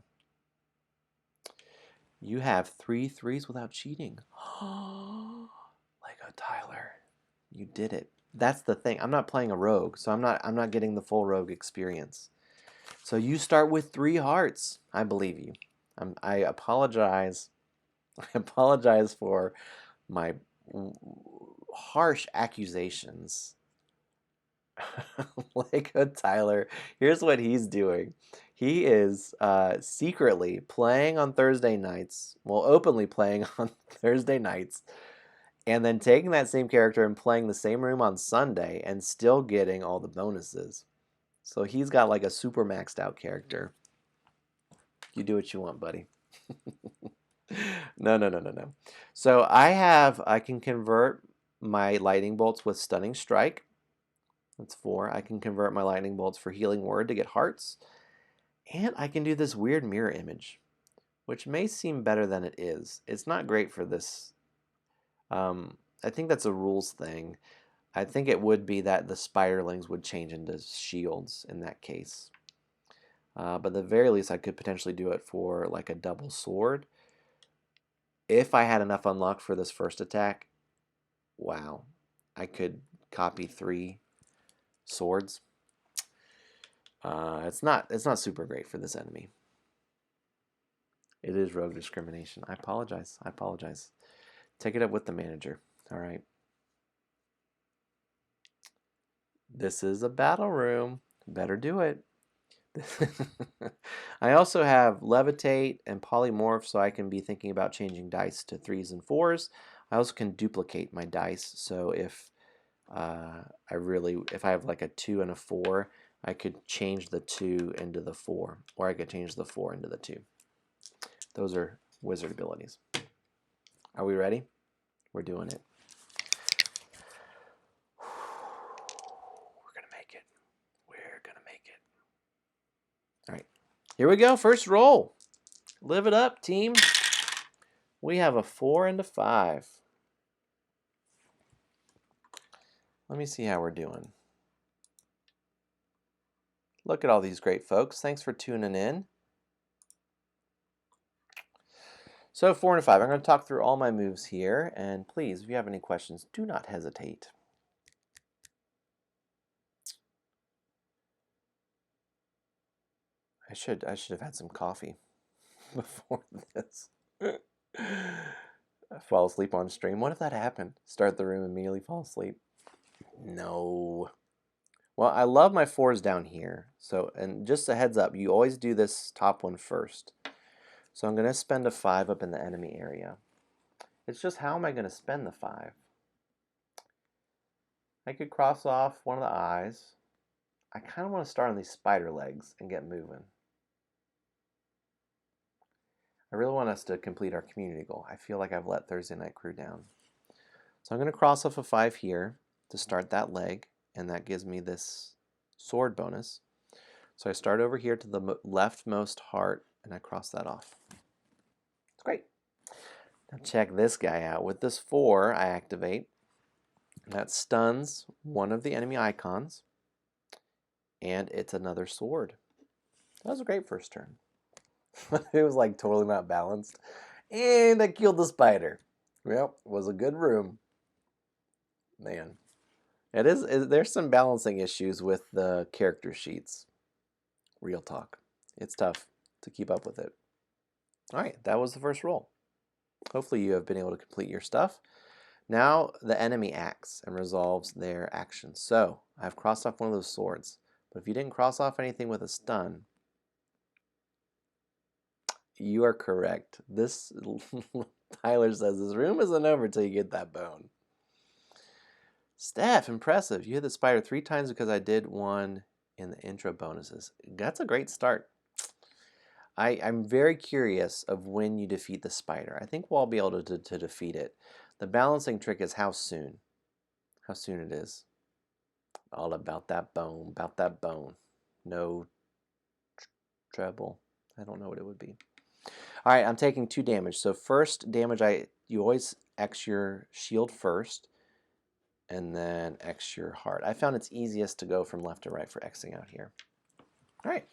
Speaker 1: You have 3 3s without cheating. Lego Tyler, you did it. That's the thing. I'm not playing a rogue, so I'm not getting the full rogue experience. So you start with 3 hearts. I believe you. I apologize. I apologize for my harsh accusations. Lego Tyler, here's what he's doing. He is secretly playing on Thursday nights, well, openly playing on Thursday nights, and then taking that same character and playing the same room on Sunday and still getting all the bonuses. So he's got like a super maxed out character. You do what you want, buddy. No. So I can convert my lightning bolts with stunning strike. That's 4. I can convert my lightning bolts for healing word to get hearts. And I can do this weird mirror image, which may seem better than it is. It's not great for this. I think that's a rules thing. I think it would be that the spiderlings would change into shields in that case. But at the very least, I could potentially do it for like a double sword. If I had enough unlocked for this first attack, wow, I could copy 3 swords. It's not super great for this enemy. It is rogue discrimination. I apologize. Take it up with the manager. All right. This is a battle room. Better do it. I also have levitate and polymorph, so I can be thinking about changing dice to 3s and 4s. I also can duplicate my dice, so if I have like a 2 and a 4, I could change the 2 into the 4, or I could change the 4 into the 2. Those are wizard abilities. Are we ready? We're doing it. All right, here we go. First roll. Live it up, team. We have a 4 and a 5. Let me see how we're doing. Look at all these great folks. Thanks for tuning in. So 4 and a 5. I'm going to talk through all my moves here, and please, if you have any questions, do not hesitate. I should have had some coffee before this. I fall asleep on stream. What if that happened? Start the room, immediately fall asleep. No. Well, I love my 4s down here. So, and just a heads up, you always do this top one first. So I'm going to spend a 5 up in the enemy area. It's just, how am I going to spend the 5? I could cross off one of the eyes. I kind of want to start on these spider legs and get moving. I really want us to complete our community goal. I feel like I've let Thursday Night Crew down. So I'm going to cross off a 5 here to start that leg, and that gives me this sword bonus. So I start over here to the leftmost heart, and I cross that off. It's great. Now check this guy out. With this 4, I activate. That stuns one of the enemy icons, and it's another sword. That was a great first turn. It was like totally not balanced. And I killed the spider. Well, it was a good room. Man. There's some balancing issues with the character sheets. Real talk. It's tough to keep up with it. Alright, that was the first roll. Hopefully you have been able to complete your stuff. Now the enemy acts and resolves their actions. So I've crossed off one of those swords. But if you didn't cross off anything with a stun, you are correct. This Tyler says this room isn't over till you get that bone. Steph, impressive. You hit the spider 3 times because I did one in the intro bonuses. That's a great start. I'm very curious of when you defeat the spider. I think we'll all be able to defeat it. The balancing trick is how soon. How soon it is. All about that bone. About that bone. No treble. I don't know what it would be. All right, I'm taking 2 damage. So first damage, you always X your shield first, and then X your heart. I found it's easiest to go from left to right for Xing out here. All right,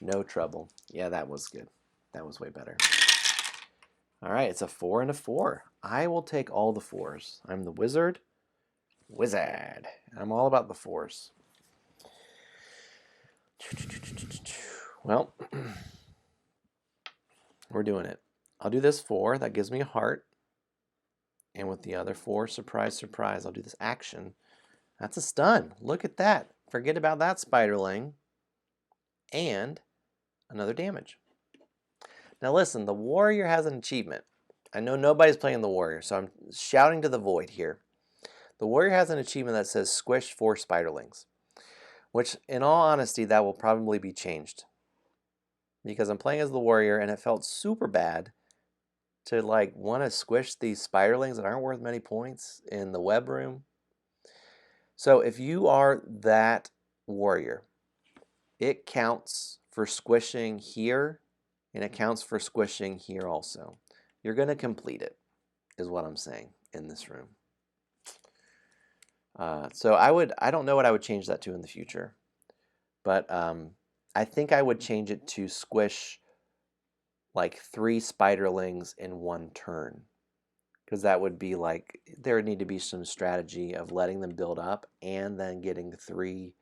Speaker 1: no trouble. Yeah, that was good. That was way better. All right, it's a 4 and a 4. I will take all the 4s. I'm the wizard. Wizard. I'm all about the 4s. Well, we're doing it. I'll do this 4. That gives me a heart. And with the other 4, surprise, surprise, I'll do this action. That's a stun. Look at that. Forget about that spiderling. And another damage. Now listen, the warrior has an achievement. I know nobody's playing the warrior, so I'm shouting to the void here. The warrior has an achievement that says squish 4 spiderlings, which in all honesty, that will probably be changed. Because I'm playing as the warrior and it felt super bad to like want to squish these spiderlings that aren't worth many points in the web room. So if you are that warrior, it counts for squishing here and it counts for squishing here also. You're going to complete it, is what I'm saying in this room. So I don't know what I would change that to in the future, but I think I would change it to squish like 3 spiderlings in 1 turn, because that would be like, there would need to be some strategy of letting them build up and then getting 3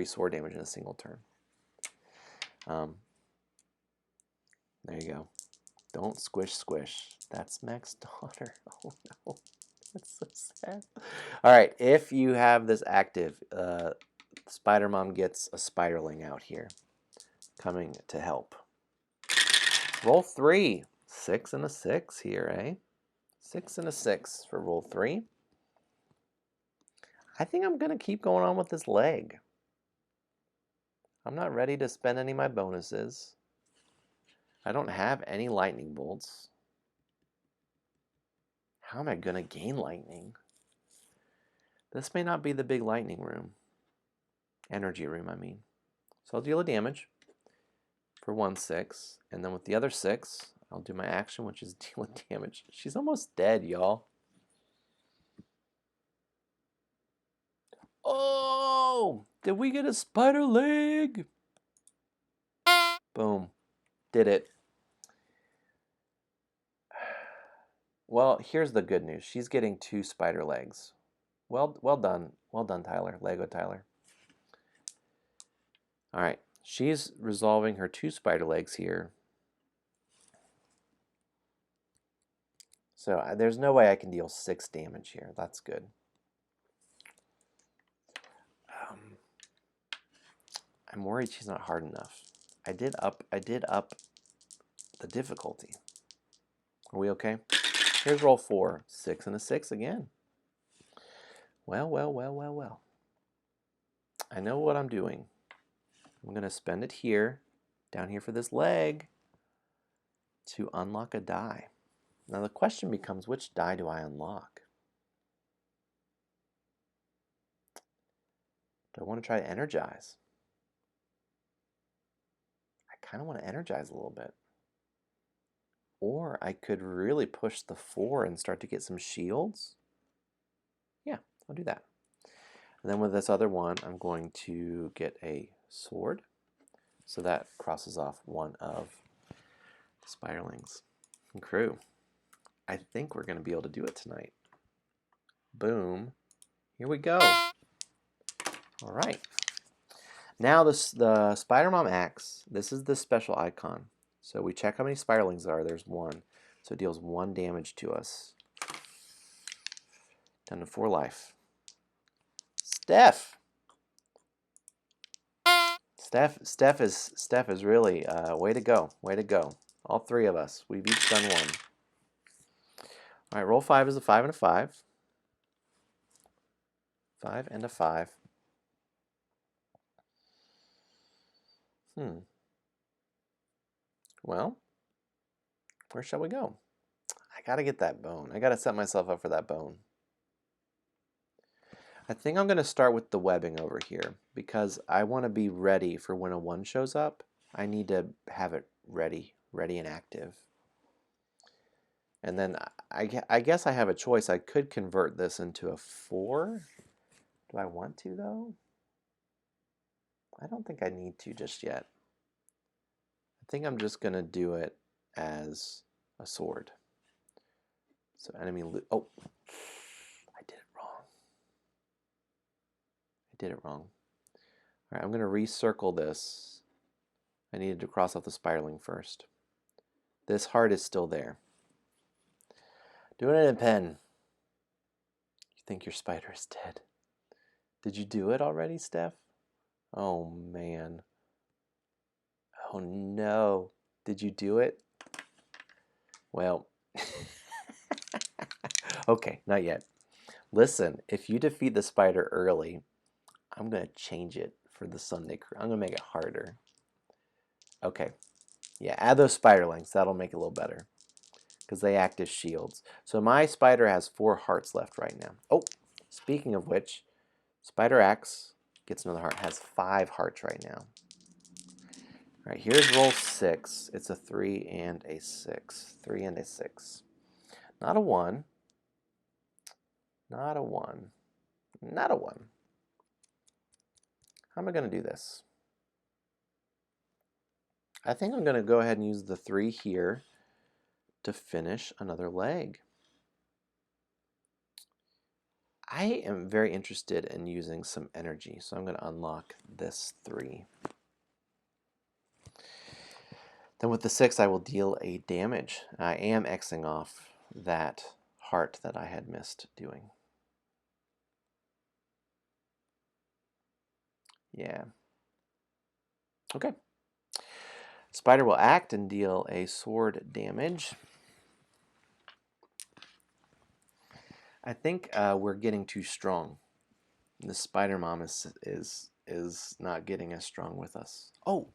Speaker 1: sword damage in a single turn. There you go. Don't squish squish. That's Mac's daughter. Oh no, that's so sad. All right, if you have this active, Spider Mom gets a spiderling out here coming to help. Roll 3. 6 and a 6 here, eh? 6 and a 6 for roll 3. I think I'm going to keep going on with this leg. I'm not ready to spend any of my bonuses. I don't have any lightning bolts. How am I going to gain lightning? This may not be the big lightning room. Energy room, I mean. So I'll deal a damage for 1/6, and then with the other 6, I'll do my action, which is deal a damage. She's almost dead, y'all. Oh! Did we get a spider leg? Boom. Did it. Well, here's the good news. She's getting 2 spider legs. Well done. Well done, Tyler. Lego Tyler. All right. She's resolving her 2 spider legs here. So there's no way I can deal 6 damage here. That's good. I'm worried she's not hard enough. I did up the difficulty. Are we okay? Here's roll 4. 6 and a 6 again. Well. I know what I'm doing. I'm going to spend it here, down here for this leg, to unlock a die. Now the question becomes, which die do I unlock? Do I want to try to energize? I kind of want to energize a little bit. Or I could really push the 4 and start to get some shields. Yeah, I'll do that. And then with this other one, I'm going to get a sword. So that crosses off one of the spiderlings and crew. I think we're going to be able to do it tonight. Boom. Here we go. All right. Now the Spider Mom axe, this is the special icon. So we check how many spiderlings there are. There's 1. So it deals 1 damage to us. Down to 4 life. Steph is really way to go. Way to go. All 3 of us. We've each done 1. All right, roll 5 is a 5 and a 5. 5 and a 5. Well, where shall we go? I gotta get that bone. I gotta set myself up for that bone. I think I'm gonna start with the webbing over here because I want to be ready for when a 1 shows up. I need to have it ready and active. And then I guess I have a choice. I could convert this into a 4. Do I want to though? I don't think I need to just yet. I think I'm just gonna do it as a sword. So enemy oh, I did it wrong. I did it wrong. All right, I'm gonna recircle this. I needed to cross off the spiderling first. This heart is still there. Doing it in pen. You think your spider is dead? Did you do it already, Steph? Oh man. Oh no. Did you do it? Well, okay, not yet. Listen, if you defeat the spider early, I'm going to change it for the Sunday crew. I'm going to make it harder. Okay. Yeah, add those spiderlings. That'll make it a little better because they act as shields. So my spider has 4 hearts left right now. Oh, speaking of which, Spider Axe gets another heart. Has 5 hearts right now. All right, here's roll 6. It's a 3 and a 6. 3 and a 6. Not a 1. Not a 1. Not a 1. How am I going to do this? I think I'm going to go ahead and use the 3 here to finish another leg. I am very interested in using some energy, so I'm going to unlock this 3. Then with the 6, I will deal a damage. I am Xing off that heart that I had missed doing. Yeah. Okay. Spider will act and deal a sword damage. I think we're getting too strong. The Spider Mom is not getting as strong with us. Oh,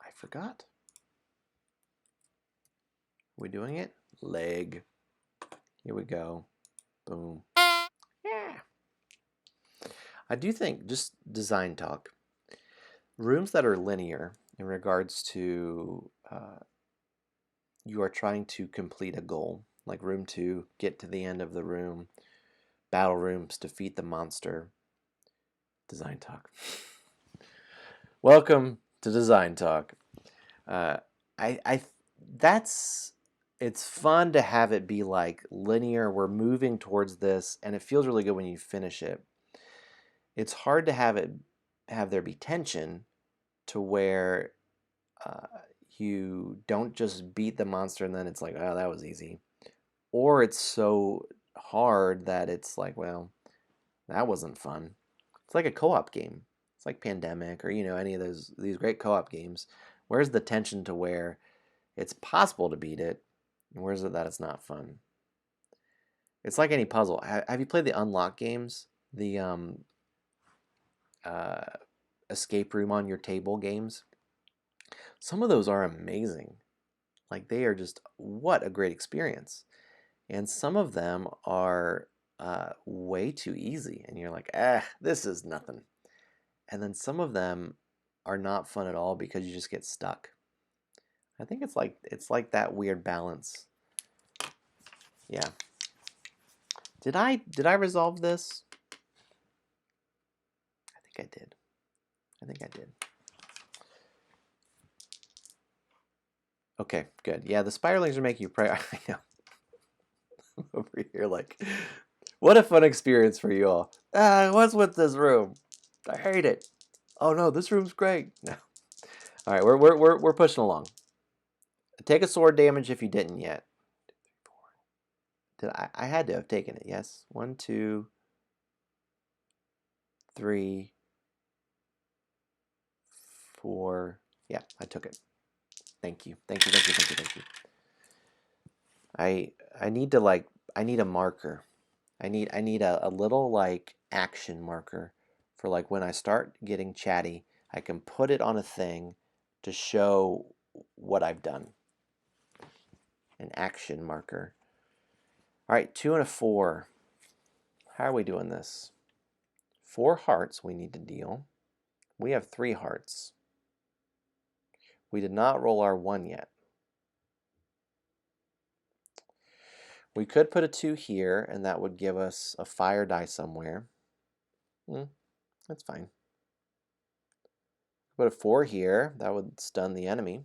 Speaker 1: I forgot. Are we doing it? Leg. Here we go. Boom. Yeah. I do think, just design talk, rooms that are linear in regards to you are trying to complete a goal, like room 2, get to the end of the room, battle rooms, defeat the monster. Design talk. Welcome to Design Talk. That's it's fun to have it be like linear. We're moving towards this, and it feels really good when you finish it. It's hard to have there be tension to where you don't just beat the monster and then it's like, oh, that was easy, or it's so hard that it's like, well, that wasn't fun. It's like a co-op game. It's like Pandemic or any of these great co-op games. Where's the tension to where it's possible to beat it, and where's it that it's not fun? It's like any puzzle. Have you played the unlock games? The escape room on your table games? Some of those are amazing. Like, they are just, what a great experience. And some of them are way too easy, and you're like, this is nothing. And then some of them are not fun at all because you just get stuck. I think it's like that weird balance. Yeah. Did I resolve this? I think I did. Okay, good. Yeah, the spiralings are making you pray. I know. I'm over here like, what a fun experience for you all. What's with this room? I hate it. Oh no, this room's great. No. All right, we're pushing along. Take a sword damage if you didn't yet. I had to have taken it, yes? 1, 2, 3, 4. Yeah, I took it. Thank you. I need to I need a marker. I need a little like action marker for like when I start getting chatty, I can put it on a thing to show what I've done. An action marker. All right, 2 and a 4. How are we doing this? 4 hearts we need to deal. We have 3 hearts. We did not roll our 1 yet. We could put a 2 here, and that would give us a fire die somewhere. That's fine. Put a 4 here. That would stun the enemy.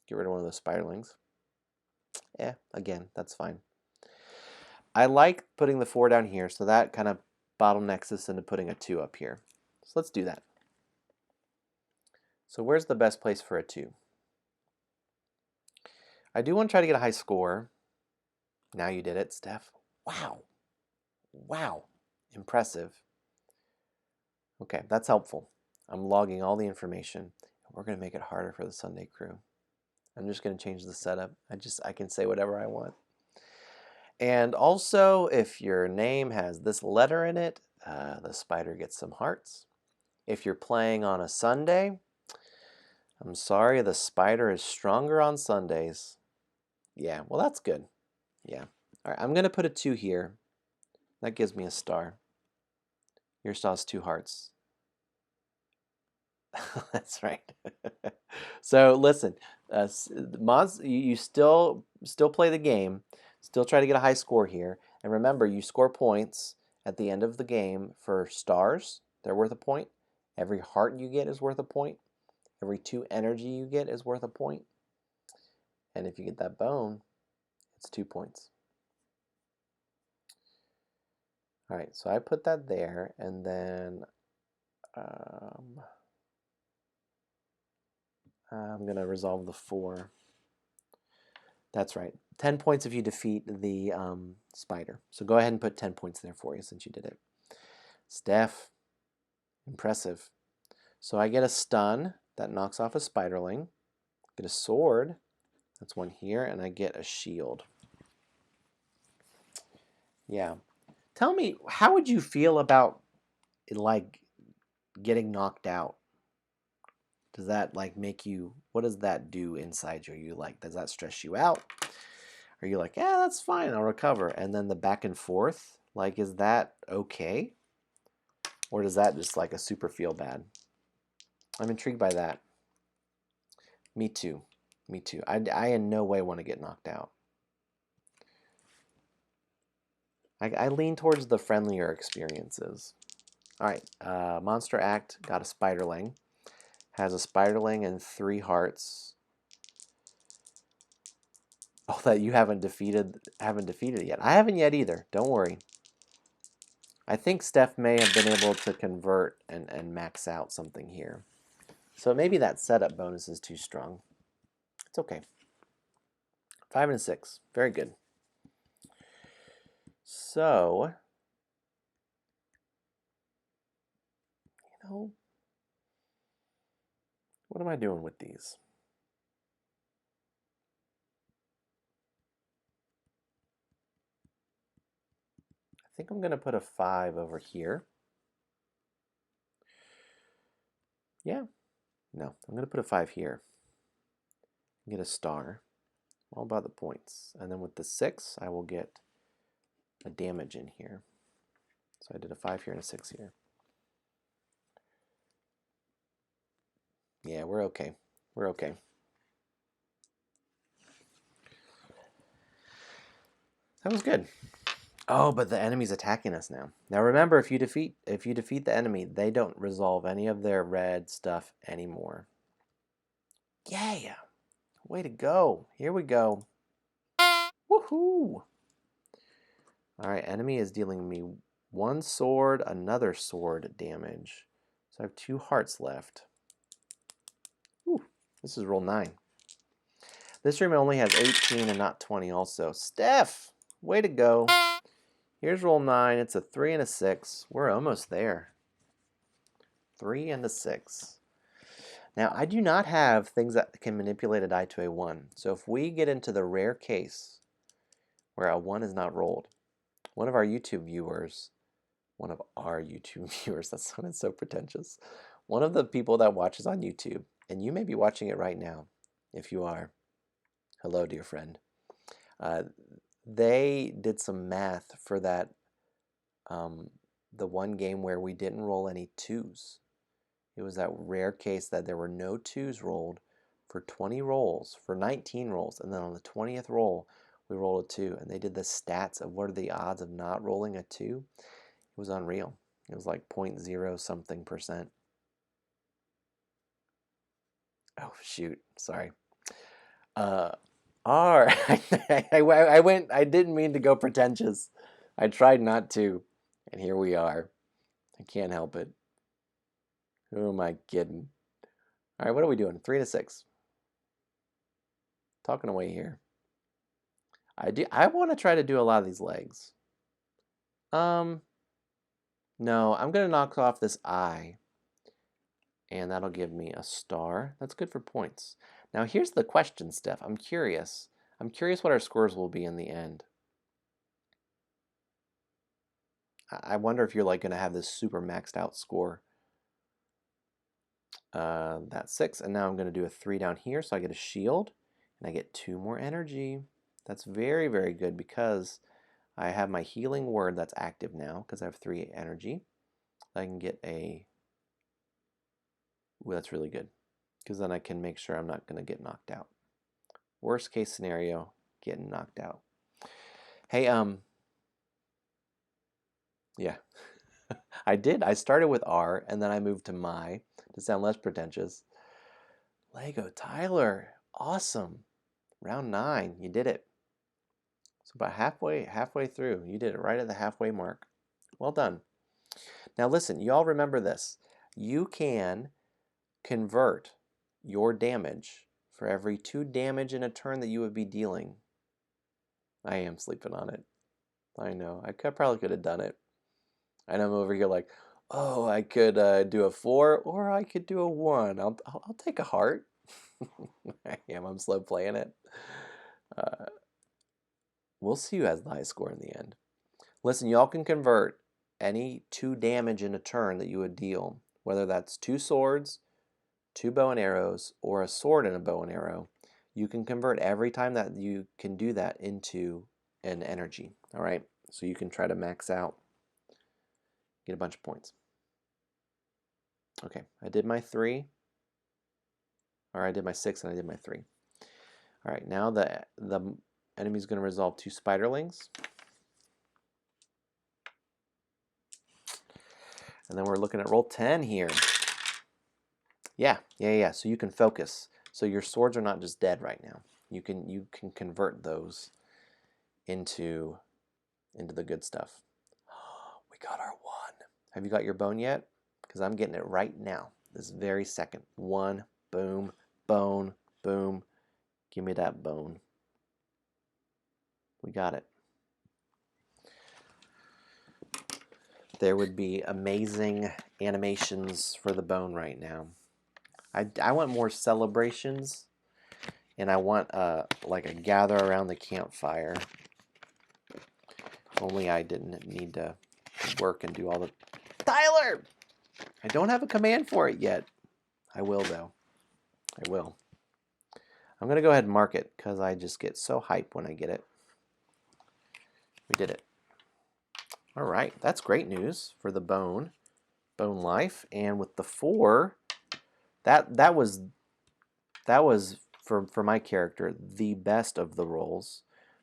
Speaker 1: Get rid of one of those spiderlings. Again, that's fine. I like putting the 4 down here, so that kind of bottlenecks us into putting a 2 up here. So let's do that. So where's the best place for a 2? I do want to try to get a high score. Now you did it, Steph. Wow. Wow. Impressive. Okay, that's helpful. I'm logging all the information. We're going to make it harder for the Sunday crew. I'm just going to change the setup. I can say whatever I want. And also, if your name has this letter in it, the spider gets some hearts. If you're playing on a Sunday, I'm sorry, the spider is stronger on Sundays. Yeah, well, that's good. Yeah. All right, I'm going to put a 2 here. That gives me a star. Your star is 2 hearts. That's right. So listen, mods, you still play the game, still try to get a high score here, and remember, you score points at the end of the game for stars. They're worth a point. Every heart you get is worth a point. Every 2 energy you get is worth a point. And if you get that bone, it's 2 points. All right, so I put that there, and then I'm going to resolve the 4. That's right. 10 points if you defeat the spider. So go ahead and put 10 points there for you since you did it. Steph, impressive. So I get a stun. That knocks off a spiderling. Get a sword. That's 1 here. And I get a shield. Yeah. Tell me, how would you feel about like getting knocked out? Does that like make you, what does that do inside you? Are you like, does that stress you out? Are you like, yeah, that's fine, I'll recover? And then the back and forth, like, is that okay? Or does that just like a super feel bad? I'm intrigued by that. Me too. Me too. I in no way want to get knocked out. I lean towards the friendlier experiences. All right, Monster Act got a Spiderling. Has a Spiderling and 3 hearts. Oh, that you haven't defeated yet. I haven't yet either. Don't worry. I think Steph may have been able to convert and max out something here. So maybe that setup bonus is too strong. It's okay. 5 and a 6. Very good. So, what am I doing with these? I think I'm going to put a 5 over here. Yeah. No, I'm going to put a 5 here. Get a star. All about the points. And then with the 6, I will get a damage in here. So I did a 5 here and a 6 here. Yeah, we're okay. We're okay. That was good. Oh, but the enemy's attacking us now. Now remember, if you defeat the enemy, they don't resolve any of their red stuff anymore. Yeah. Way to go. Here we go. Woohoo! All right, enemy is dealing me 1 sword, another sword damage. So I have 2 hearts left. Ooh, this is roll 9. This room only has 18 and not 20 also. Steph, way to go. Here's roll 9. It's a 3 and a 6. We're almost there. 3 and a 6. Now, I do not have things that can manipulate a die to a 1. So if we get into the rare case where a 1 is not rolled, one of our YouTube viewers, that sounded so pretentious, one of the people that watches on YouTube, and you may be watching it right now, if you are, hello, dear friend, they did some math for that, the one game where we didn't roll any 2s. It was that rare case that there were no 2s rolled for 20 rolls, for 19 rolls, and then on the 20th roll, we rolled a 2, and they did the stats of what are the odds of not rolling a 2. It was unreal. It was like 0.0 something %. Oh, shoot. Sorry. R. I didn't mean to go pretentious. I tried not to, and here we are. I can't help it. Who am I kidding? All right, what are we doing? 3 to 6. Talking away here. I want to try to do a lot of these legs. No, I'm going to knock off this I, and that'll give me a star. That's good for points. Now here's the question, Steph. I'm curious. I'm curious what our scores will be in the end. I wonder if you're like going to have this super maxed out score. That's 6, and now I'm going to do a 3 down here, so I get a shield, and I get 2 more energy. That's very, very good because I have my healing word that's active now because I have 3 energy. I can get a... Ooh, that's really good because then I can make sure I'm not going to get knocked out. Worst case scenario, getting knocked out. Hey, yeah. I did. I started with R, and then I moved to my, to sound less pretentious. Lego Tyler, awesome. Round 9, you did it. So about halfway through, you did it right at the halfway mark. Well done. Now listen, you all remember this. You can convert your damage for every 2 damage in a turn that you would be dealing. I am sleeping on it. I know. Probably could have done it. And I'm over here like, oh, I could do a 4 or I could do a 1. I'll take a heart. I'm slow playing it. We'll see who has the highest score in the end. Listen, y'all can convert any 2 damage in a turn that you would deal, whether that's 2 swords, 2 bow and arrows, or a sword and a bow and arrow. You can convert every time that you can do that into an energy. All right, so you can try to max out, get a bunch of points. Okay, I did my 3. Or I did my 6 and I did my 3. All right, now the enemy's going to resolve 2 spiderlings. And then we're looking at roll 10 here. Yeah. So you can focus. So your swords are not just dead right now. You can convert those into the good stuff. We got our 1. Have you got your bone yet? Because I'm getting it right now. This very second. 1, boom, bone, boom. Give me that bone. We got it. There would be amazing animations for the bone right now. I want more celebrations, and I want like a gather around the campfire. Only I didn't need to work and do all the... Tyler! I don't have a command for it yet. I will, though. I will. I'm going to go ahead and mark it, because I just get so hyped when I get it. We did it. All right, that's great news for the bone life. And with the 4, that was for my character the best of the rolls,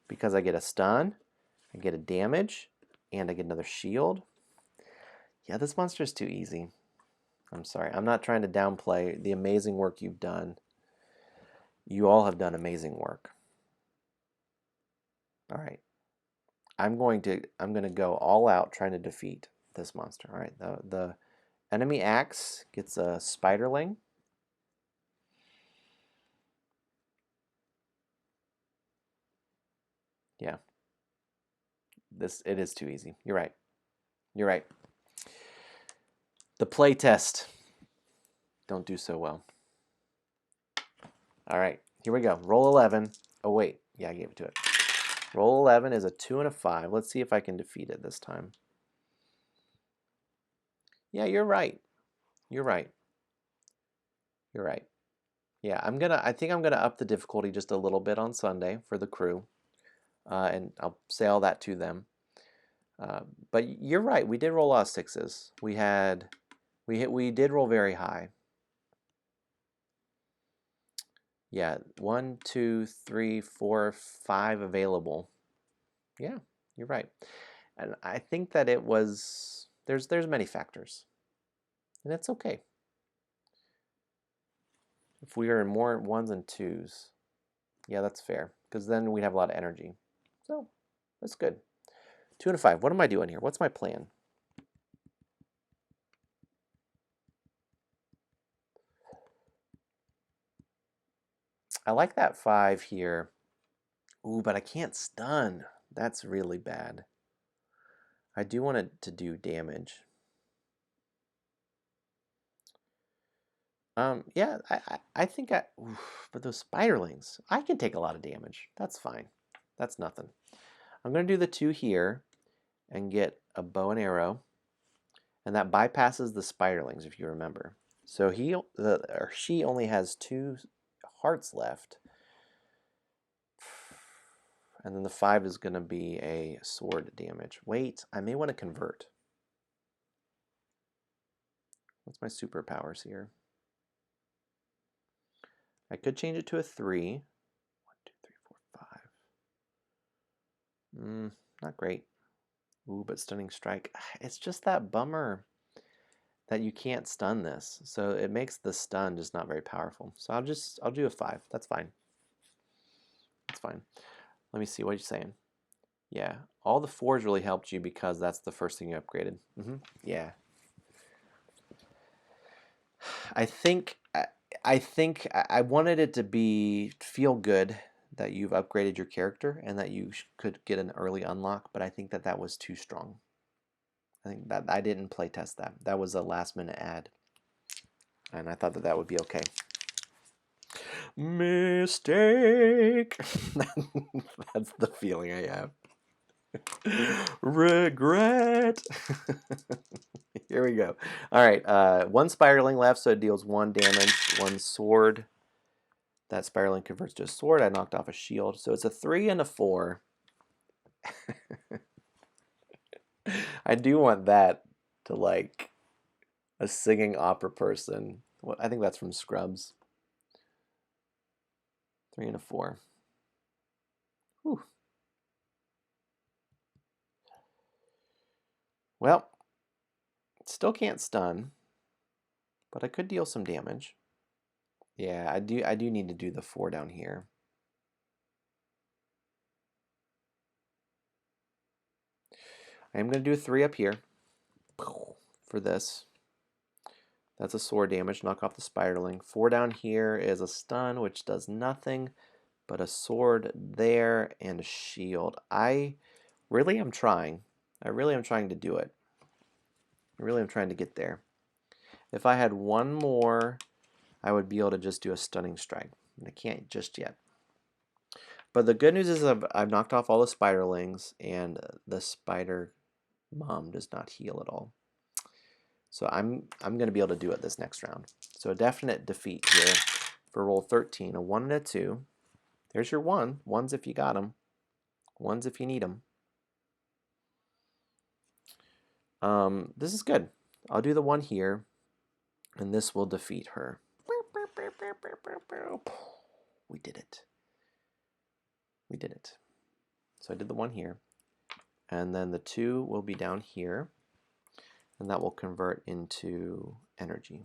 Speaker 1: because I get a stun, I get a damage, and I get another shield. Yeah, this monster is too easy. I'm sorry. I'm not trying to downplay the amazing work you've done. You all have done amazing work. All right. I'm going to go all out trying to defeat this monster. All right. The enemy axe gets a spiderling. Yeah. It is too easy. You're right. You're right. The play test don't do so well. All right. Here we go. Roll 11. Oh wait. Yeah, I gave it to it. Roll 11 is a 2 and a 5. Let's see if I can defeat it this time. Yeah, you're right. You're right. You're right. Yeah, I think I'm gonna up the difficulty just a little bit on Sunday for the crew, and I'll say all that to them. But you're right. We did roll a lot of 6s. We did roll very high. Yeah, 1, 2, 3, 4, 5 available. Yeah, you're right. And I think that it was there's many factors, and it's okay. If we are in more 1s and 2s, yeah, that's fair, because then we'd have a lot of energy. So that's good. 2 and a 5. What am I doing here? What's my plan? I like that 5 here. Ooh, but I can't stun. That's really bad. I do want it to do damage. Yeah, I think but those spiderlings, I can take a lot of damage. That's fine. That's nothing. I'm going to do the 2 here and get a bow and arrow, and that bypasses the spiderlings, if you remember. So she only has 2 hearts left, and then the 5 is going to be a sword damage. Wait, I may want to convert. What's my superpowers here? I could change it to a 3. 1, 2, 3, 4, 5. Not great. Ooh, but stunning strike. It's just that bummer that you can't stun this. So it makes the stun just not very powerful. So I'll do a 5. That's fine. That's fine. Let me see what you're saying. Yeah, all the 4s really helped you because that's the first thing you upgraded. Yeah. I think I wanted it to feel good that you've upgraded your character and that you could get an early unlock, but I think that was too strong. I think that I didn't play test that. That was a last minute add, and I thought that would be okay. Mistake. That's the feeling I have. Regret. Here we go. All right, 1 spiraling left, so it deals 1 damage. 1 sword. That spiraling converts to a sword. I knocked off a shield, so it's a 3 and a 4. I do want that to like a singing opera person. I think that's from Scrubs. 3 and a 4. Whew. Well, still can't stun, but I could deal some damage. Yeah, I do need to do the 4 down here. I am going to do a 3 up here for this. That's a sword damage, knock off the spiderling. 4 down here is a stun, which does nothing, but a sword there and a shield. I really am trying. I really am trying to do it. I really am trying to get there. If I had one more, I would be able to just do a stunning strike. And I can't just yet. But the good news is I've knocked off all the spiderlings, and the spider mom does not heal at all. So I'm going to be able to do it this next round. So a definite defeat here for roll 13. A 1 and a 2. There's your 1. 1s if you got them. 1s if you need them. This is good. I'll do the 1 here, and this will defeat her. We did it. We did it. So I did the 1 here, and then the 2 will be down here, and that will convert into energy.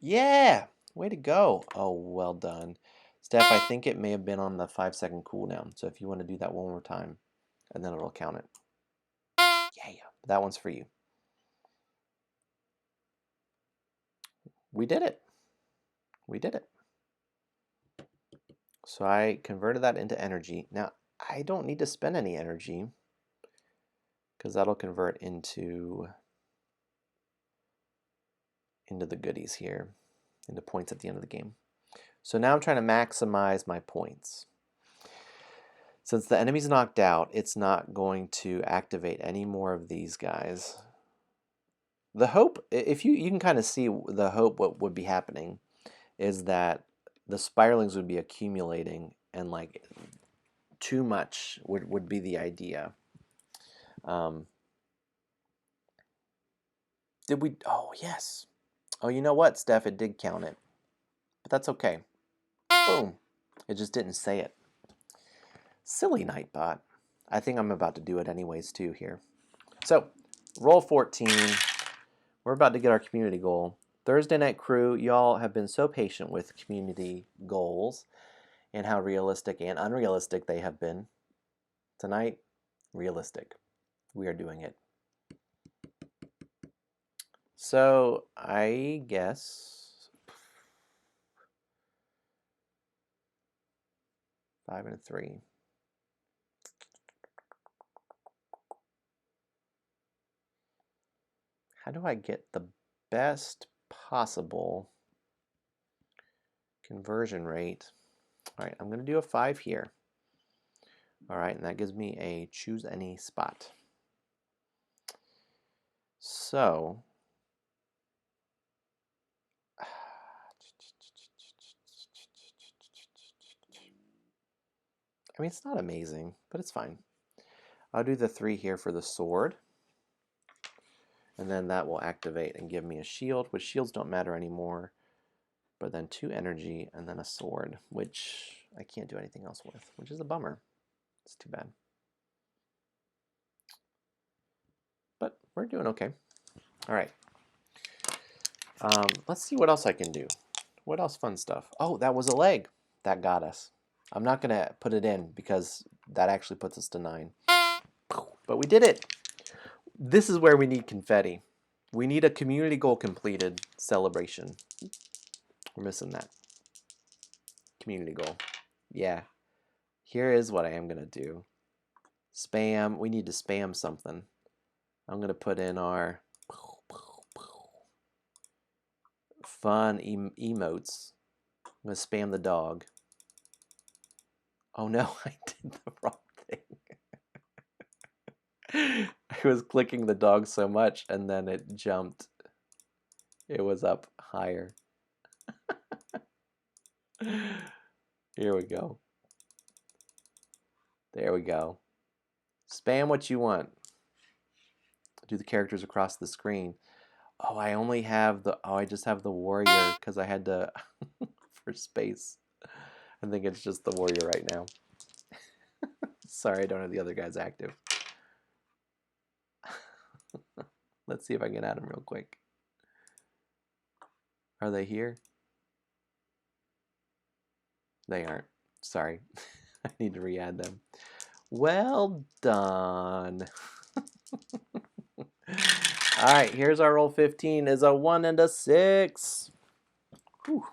Speaker 1: Yeah! Way to go. Oh, well done. Steph, I think it may have been on the 5-second cooldown, so if you want to do that one more time, and then it'll count it. Yeah, that one's for you. We did it. We did it. So I converted that into energy. Now, I don't need to spend any energy because that'll convert into the goodies here, into points at the end of the game. So now I'm trying to maximize my points. Since the enemy's knocked out, it's not going to activate any more of these guys. The hope, if you can kind of see the hope, what would be happening is that the spiralings would be accumulating, and like too much would be the idea. Did we? Oh, yes. Oh, you know what, Steph? It did count it. But that's okay. Boom. It just didn't say it. Silly Nightbot. I think I'm about to do it anyways, too, here. So, roll 14. We're about to get our community goal. Thursday Night Crew, y'all have been so patient with community goals and how realistic and unrealistic they have been. Tonight, realistic. We are doing it. So, I guess 5 and a 3. How do I get the best possible conversion rate? All right, I'm going to do a 5 here. All right, and that gives me a choose any spot. So, I mean, it's not amazing, but it's fine. I'll do the 3 here for the sword. And then that will activate and give me a shield, which shields don't matter anymore. But then 2 energy and then a sword, which I can't do anything else with, which is a bummer. It's too bad. But we're doing okay. All right. Let's see what else I can do. What else fun stuff? Oh, that was a leg. That got us. I'm not going to put it in because that actually puts us to 9. But we did it. This is where we need confetti. We need a community goal completed celebration. We're missing that. Community goal. Yeah. Here is what I am going to do. Spam. We need to spam something. I'm going to put in our fun emotes. I'm going to spam the dog. Oh no, I did the wrong thing. I was clicking the dog so much and then it jumped. It was up higher. Here we go. There we go. Spam what you want. Do the characters across the screen. Oh, I only have the, oh, I just have the warrior because I had to, for space. I think it's just the warrior right now. Sorry, I don't have the other guys active. Let's see if I can add them real quick. Are they here? They aren't. Sorry. I need to re-add them. Well done. All right, here's our roll 15 is a 1 and a 6. Whew.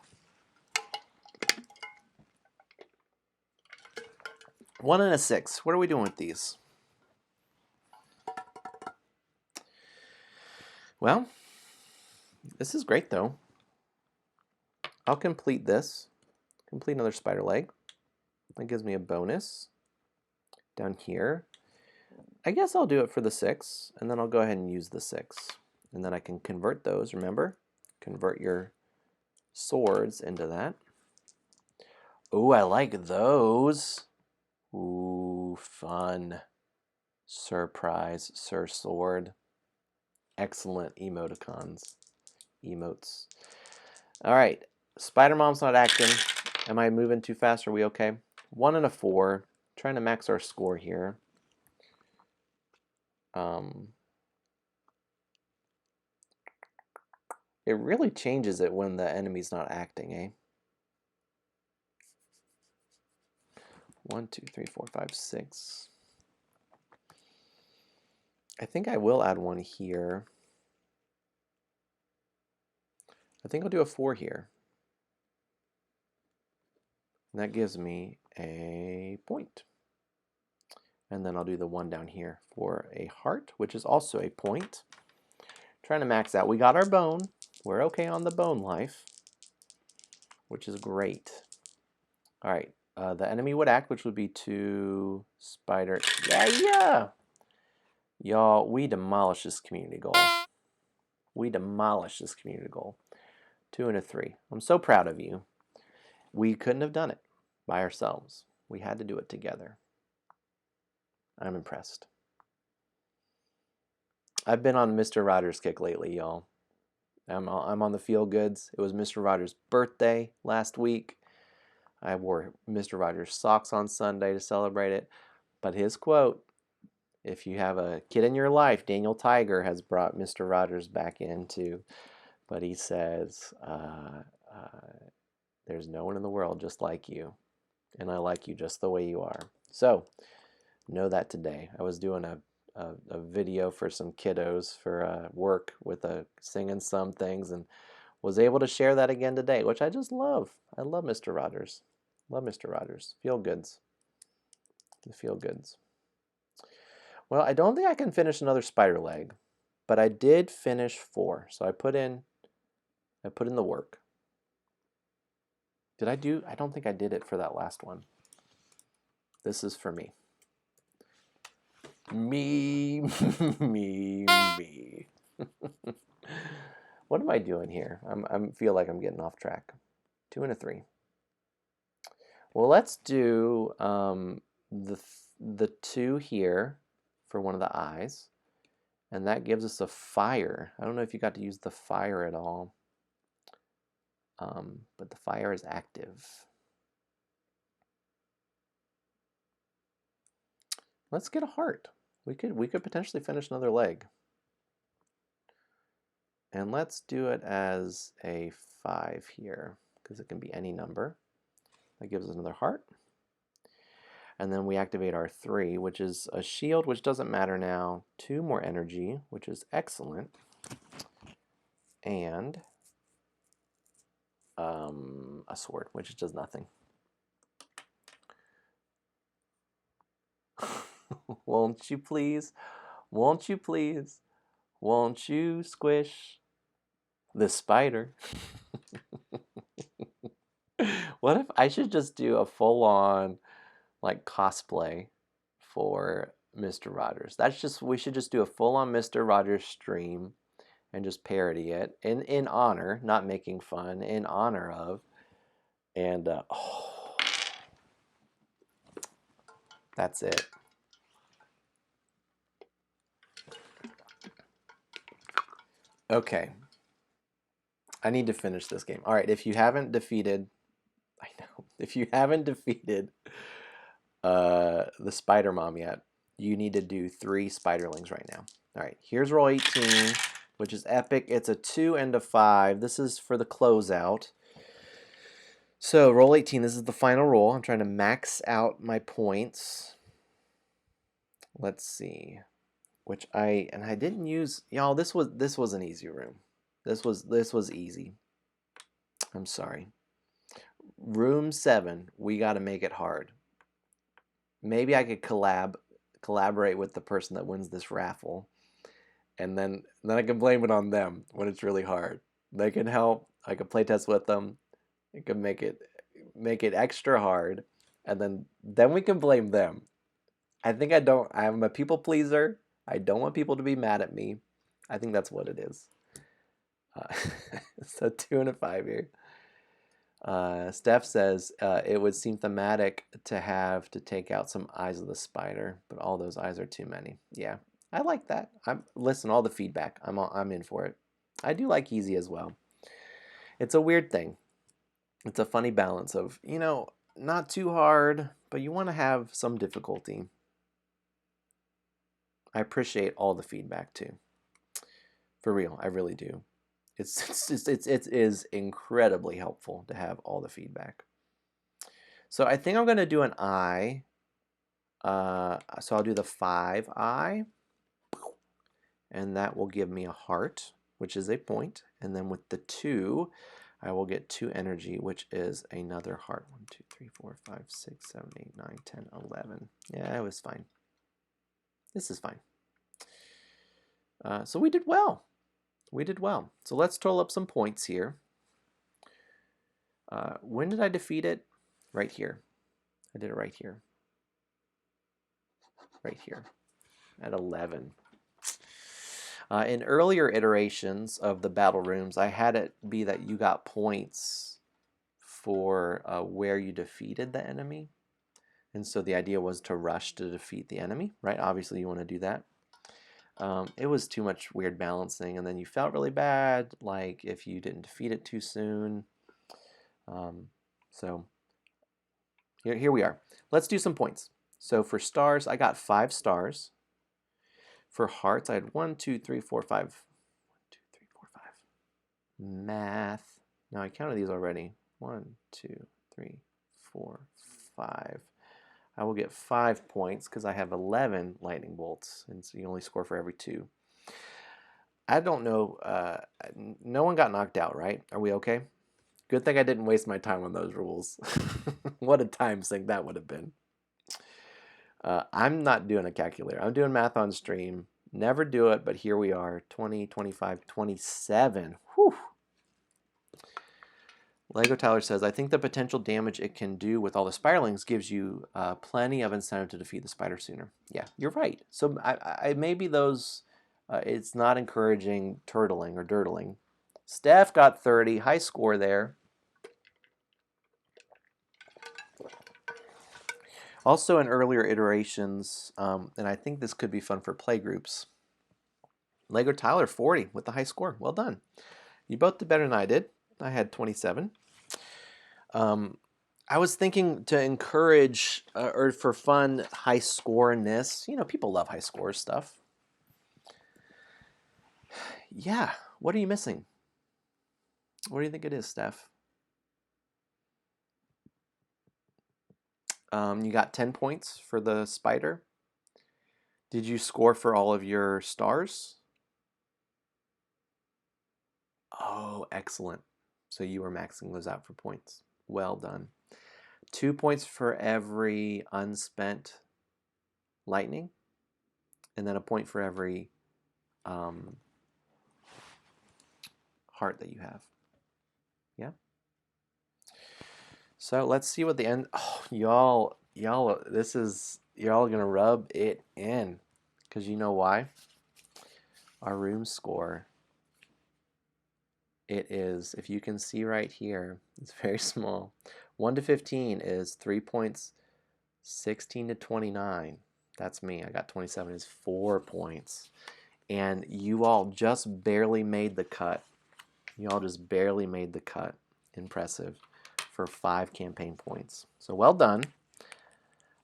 Speaker 1: 1 and a 6. What are we doing with these? Well, this is great though. I'll complete this. Complete another spider leg. That gives me a bonus down here. I guess I'll do it for the 6, and then I'll go ahead and use the 6. And then I can convert those, remember? Convert your swords into that. Ooh, I like those. Ooh, fun. Surprise, Sir Sword. Excellent emoticons. Emotes. All right, Spider Mom's not acting. Am I moving too fast? Are we okay? 1 and a 4. Trying to max our score here. It really changes it when the enemy's not acting, eh? 1, 2, 3, 4, 5, 6. I think I will add one here. I think I'll do a 4 here. And that gives me a point. And then I'll do the 1 down here for a heart, which is also a point. Trying to max out. We got our bone. We're okay on the bone life, which is great. All right, the enemy would act, which would be 2 spider. Yeah! Y'all, we demolished this community goal. We demolished this community goal. 2 and a 3. I'm so proud of you. We couldn't have done it by ourselves. We had to do it together. I'm impressed. I've been on Mr. Rogers' kick lately, y'all. I'm on the feel goods. It was Mr. Rogers' birthday last week. I wore Mr. Rogers socks on Sunday to celebrate it. But his quote, if you have a kid in your life, Daniel Tiger has brought Mr. Rogers back into, but he says, there's no one in the world just like you, and I like you just the way you are. So know that today. I was doing a video for some kiddos for work with singing some things, and was able to share that again today, which I just love. I love Mr. Rogers. Love Mr. Rogers. Feel goods. The feel goods. Well, I don't think I can finish another spider leg, but I did finish 4. So I put in the work. Did I do? I don't think I did it for that last one. This is for me. Me. What am I doing here? I feel like I'm getting off track. 2 and a 3. Well, let's do the 2 here for one of the eyes, and that gives us a fire. I don't know if you got to use the fire at all, but the fire is active. Let's get a heart. We could potentially finish another leg. And let's do it as a 5 here, because it can be any number. That gives us another heart. And then we activate our 3, which is a shield, which doesn't matter now. 2 more energy, which is excellent. And a sword, which does nothing. Won't you please? Won't you please? Won't you squish the spider? What if I should just do a full-on like cosplay for Mr. Rogers? We should just do a full-on Mr. Rogers stream and just parody it in honor, not making fun, in honor of. And oh, that's it. Okay. I need to finish this game. All right, if you haven't defeated, I know, if you haven't defeated the spider mom yet, you need to do 3 spiderlings right now. All right, here's roll 18, which is epic. It's a 2 and a 5. This is for the closeout. So roll 18, this is the final roll. I'm trying to max out my points. Let's see. Which I didn't use, y'all, this was an easy room. This was easy. I'm sorry. Room 7, we got to make it hard. Maybe I could collaborate with the person that wins this raffle, and then I can blame it on them when it's really hard. They can help. I can play test with them. It can make it extra hard, and then we can blame them. I'm a people pleaser. I don't want people to be mad at me. I think that's what it is. So 2 and a 5 here. Steph says it would seem thematic to have to take out some eyes of the spider, but all those eyes are too many. Yeah, I like that. Listen, all the feedback. I'm in for it. I do like easy as well. It's a weird thing. It's a funny balance of, not too hard, but you want to have some difficulty. I appreciate all the feedback too. For real, I really do. It is incredibly helpful to have all the feedback. So I think I'm going to do an eye. So I'll do the 5 eye, and that will give me a heart, which is a point. And then with the 2, I will get 2 energy, which is another heart. 1, 2, 3, 4, 5, 6, 7, 8, 9, 10, 11. Yeah, it was fine. This is fine. So we did well. We did well. So let's total up some points here. When did I defeat it? Right here. I did it right here. Right here at 11. In earlier iterations of the battle rooms, I had it be that you got points for where you defeated the enemy. And so the idea was to rush to defeat the enemy, right? Obviously you want to do that. It was too much weird balancing, and then you felt really bad, like if you didn't defeat it too soon. So here we are. Let's do some points. So for stars, I got 5 stars. For hearts, I had 1, 2, 3, 4, 5. 1, 2, 3, 4, 5. Math. Now I counted these already. 1, 2, 3, 4, 5. I will get 5 points because I have 11 lightning bolts, and so you only score for every 2. I don't know. No one got knocked out, right? Are we okay? Good thing I didn't waste my time on those rules. What a time sink that would have been. I'm not doing a calculator. I'm doing math on stream. Never do it, but here we are. 20, 25, 27. Whew. Lego Tyler says, I think the potential damage it can do with all the spiralings gives you plenty of incentive to defeat the spider sooner. Yeah, you're right. So I maybe those, it's not encouraging turtling or dirtling. Steph got 30, high score there. Also in earlier iterations, and I think this could be fun for playgroups, Lego Tyler 40 with the high score. Well done. You both did better than I did. I had 27. I was thinking to encourage, or for fun, high scoreness. People love high score stuff. Yeah, what are you missing? What do you think it is, Steph? You got 10 points for the spider. Did you score for all of your stars? Oh, excellent. So you were maxing those out for points. Well done. 2 points for every unspent lightning, and then a point for every heart that you have. Yeah. So let's see what the end. Oh, y'all, you're all gonna rub it in, because you know why? Our room score. It is, if you can see right here, it's very small. 1 to 15 is 3 points. 16 to 29. That's me. I got 27 is 4 points. and you all just barely made the cut. You all just barely made the cut. Impressive for 5 campaign points. So well done.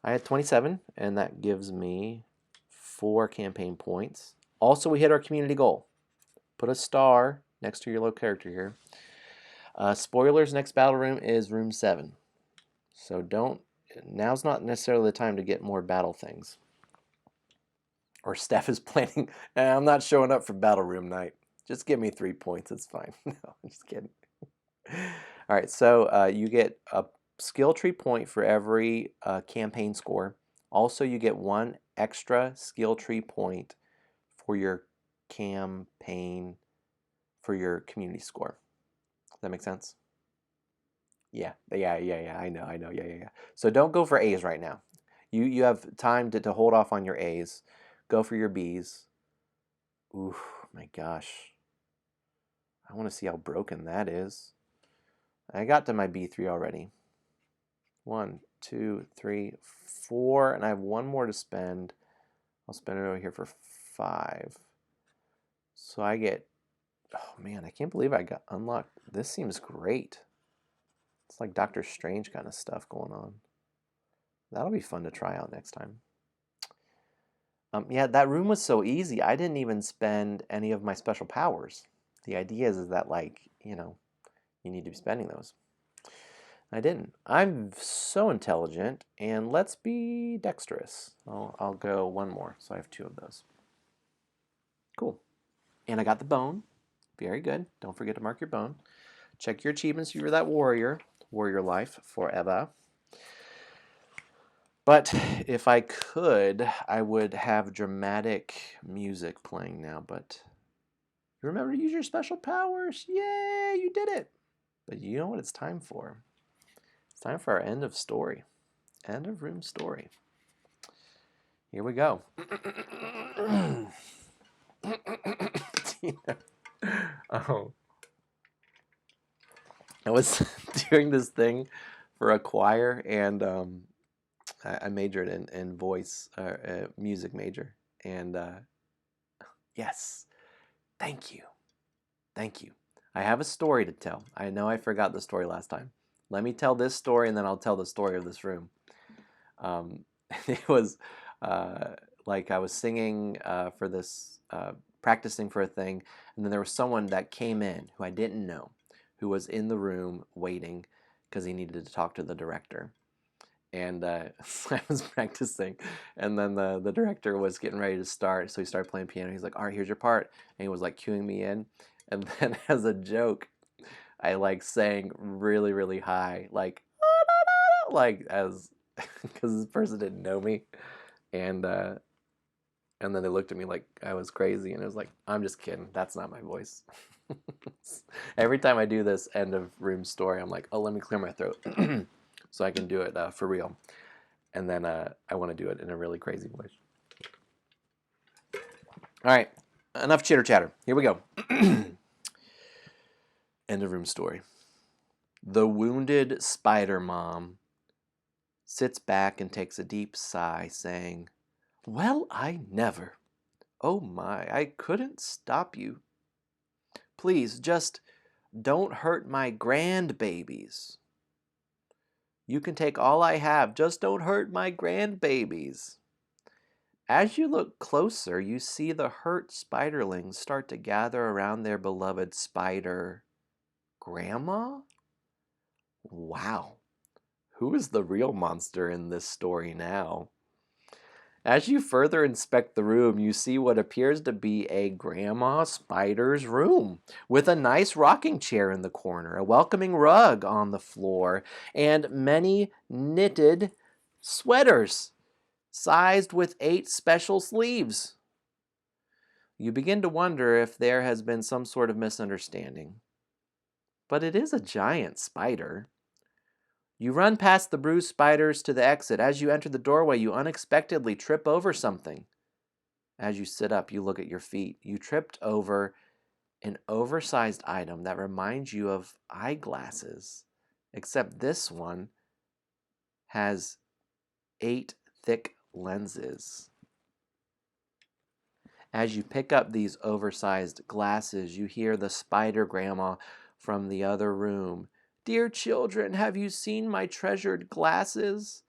Speaker 1: I had 27, and that gives me 4 campaign points. Also, we hit our community goal. Put a star next to your little character here. Spoilers, next battle room is room 7. So now's not necessarily the time to get more battle things. Or Steph is planning, I'm not showing up for battle room night. Just give me 3 points, it's fine. No, I'm just kidding. All right, so you get a skill tree point for every campaign score. Also, you get 1 extra skill tree point for your campaign, for your community score. Does that make sense? Yeah, I know, yeah. So don't go for A's right now. You have time to hold off on your A's. Go for your B's. Ooh, my gosh. I want to see how broken that is. I got to my B3 already. 1, 2, 3, 4, and I have 1 more to spend. I'll spend it over here for 5. So I get, oh man, I can't believe I got unlocked. This seems great. It's like Doctor Strange kind of stuff going on. That'll be fun to try out next time. Yeah, that room was so easy. I didn't even spend any of my special powers. The idea is that, like, you need to be spending those. I didn't. I'm so intelligent, and let's be dexterous. I'll go 1 more, so I have 2 of those. Cool. And I got the bone. Very good. Don't forget to mark your bone. Check your achievements. You're that warrior. Warrior life forever. But if I could, I would have dramatic music playing now, but remember to use your special powers. Yay, you did it. But you know what it's time for? It's time for our end of story. End of room story. Here we go. Oh. I was doing this thing for a choir, and I majored in voice, music major. And yes, thank you. I have a story to tell. I know I forgot the story last time. Let me tell this story, and then I'll tell the story of this room. It was like I was singing for this, practicing for a thing, and then there was someone that came in who I didn't know, who was in the room waiting because he needed to talk to the director. And so I was practicing, and then the director was getting ready to start, so he started playing piano. He's like, all right, here's your part. And he was like cueing me in. And then as a joke, I like sang really, really high, like as, because this person didn't know me. And then they looked at me like I was crazy, and I was like, I'm just kidding. That's not my voice. Every time I do this end of room story, I'm like, oh, let me clear my throat. So I can do it for real. And then I want to do it in a really crazy voice. All right, enough chitter chatter. Here we go. End of room story. The wounded spider mom sits back and takes a deep sigh, saying, well, I never. Oh my, I couldn't stop you. Please, just don't hurt my grandbabies. You can take all I have, just don't hurt my grandbabies. As you look closer, you see the hurt spiderlings start to gather around their beloved spider grandma? Wow. Who is the real monster in this story now? As you further inspect the room, you see what appears to be a grandma spider's room, with a nice rocking chair in the corner, a welcoming rug on the floor, and many knitted sweaters, sized with 8 special sleeves. You begin to wonder if there has been some sort of misunderstanding. But it is a giant spider. You run past the bruised spiders to the exit. As you enter the doorway, you unexpectedly trip over something. As you sit up, you look at your feet. You tripped over an oversized item that reminds you of eyeglasses, except this one has 8 thick lenses. As you pick up these oversized glasses, you hear the spider grandma from the other room. Dear children, have you seen my treasured glasses?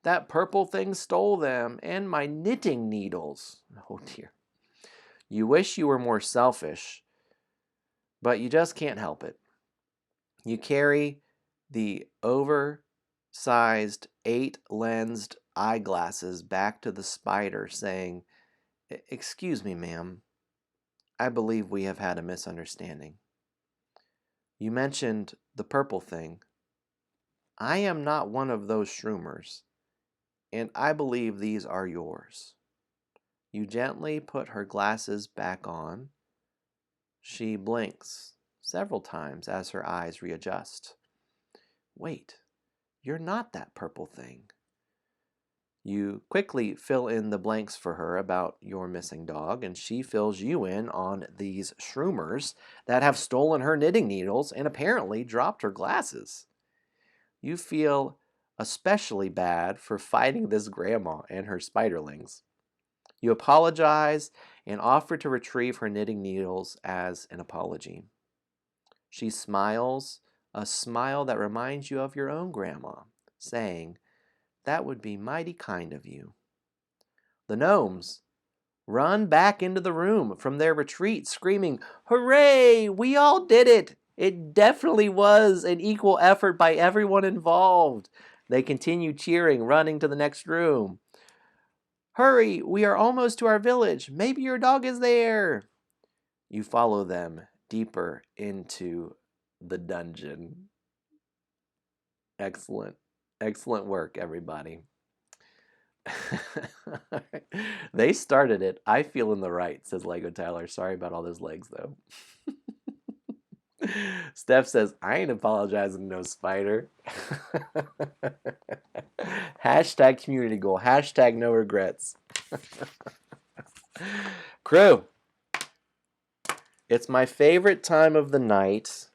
Speaker 1: That purple thing stole them, and my knitting needles. Oh dear. You wish you were more selfish, but you just can't help it. You carry the oversized 8-lensed eyeglasses back to the spider, saying, Excuse me, ma'am. I believe we have had a misunderstanding. You mentioned the purple thing. I am not one of those shroomers, and I believe these are yours. You gently put her glasses back on. She blinks several times as her eyes readjust. Wait, you're not that purple thing. You quickly fill in the blanks for her about your missing dog, and she fills you in on these shroomers that have stolen her knitting needles and apparently dropped her glasses. You feel especially bad for fighting this grandma and her spiderlings. You apologize and offer to retrieve her knitting needles as an apology. She smiles, a smile that reminds you of your own grandma, saying, That would be mighty kind of you. The gnomes run back into the room from their retreat, screaming, Hooray! We all did it! It definitely was an equal effort by everyone involved. They continue cheering, running to the next room. Hurry, we are almost to our village. Maybe your dog is there. You follow them deeper into the dungeon. Excellent. Excellent work, everybody. They started it. I feel in the right, says Lego Tyler. Sorry about all those legs, though. Steph says, I ain't apologizing to no spider. Hashtag community goal. Hashtag no regrets. Crew, it's my favorite time of the night.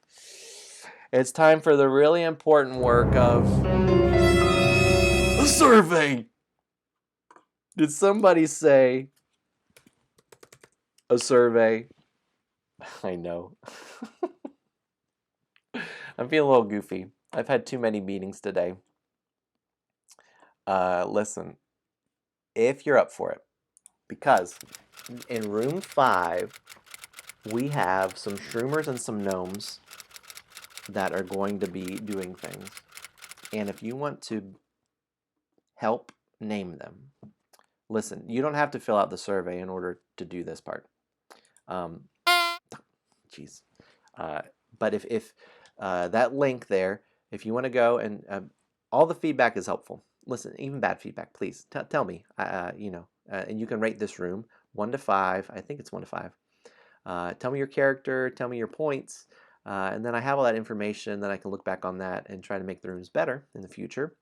Speaker 1: It's time for the really important work of a survey. Did somebody say a survey? I know. I'm feeling a little goofy. I've had too many meetings today. Listen, if you're up for it, because in room 5, we have some shroomers and some gnomes that are going to be doing things. And if you want to help name them, listen, you don't have to fill out the survey in order to do this part. Jeez. But if that link there, if you want to go and all the feedback is helpful. Listen, even bad feedback, please tell me. And you can rate this room 1 to 5. I think it's 1 to 5. Tell me your character. Tell me your points. And then I have all that information. Then I can look back on that and try to make the rooms better in the future.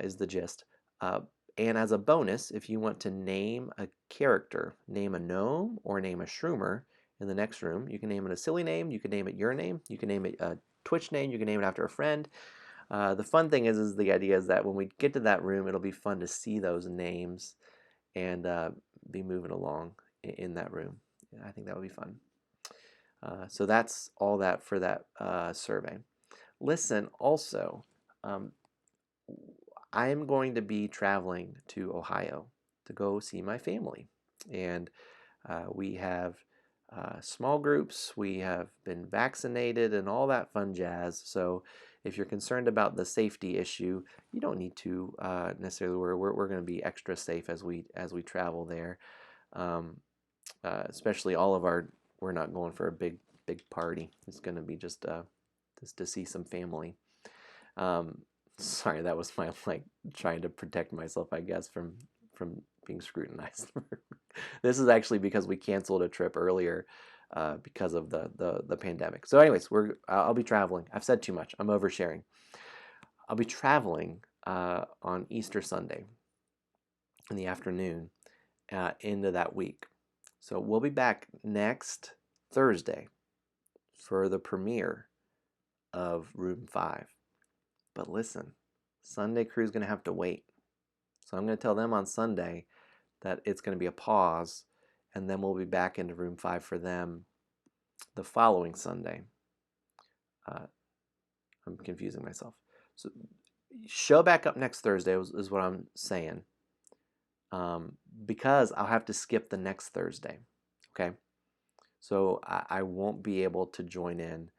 Speaker 1: Is the gist. And as a bonus, if you want to name a character, name a gnome or name a shroomer in the next room, you can name it a silly name, you can name it your name, you can name it a Twitch name, you can name it after a friend. The fun thing is the idea is that when we get to that room, it'll be fun to see those names and be moving along in that room. I think that would be fun. So that's all that for that survey. Listen, also, I am going to be traveling to Ohio to go see my family. And we have small groups, we have been vaccinated and all that fun jazz. So if you're concerned about the safety issue, you don't need to necessarily worry. We're going to be extra safe as we travel there. Especially we're not going for a big party. It's going to be just to see some family. Sorry, that was my trying to protect myself, I guess, from being scrutinized. This is actually because we canceled a trip earlier because of the pandemic. So anyways, I'll be traveling. I've said too much. I'm oversharing. I'll be traveling on Easter Sunday in the afternoon into that week. So we'll be back next Thursday for the premiere of Room 5. But listen, Sunday crew's going to have to wait. So I'm going to tell them on Sunday that it's going to be a pause, and then we'll be back into room 5 for them the following Sunday. I'm confusing myself. So show back up next Thursday is what I'm saying, because I'll have to skip the next Thursday. Okay, so I won't be able to join in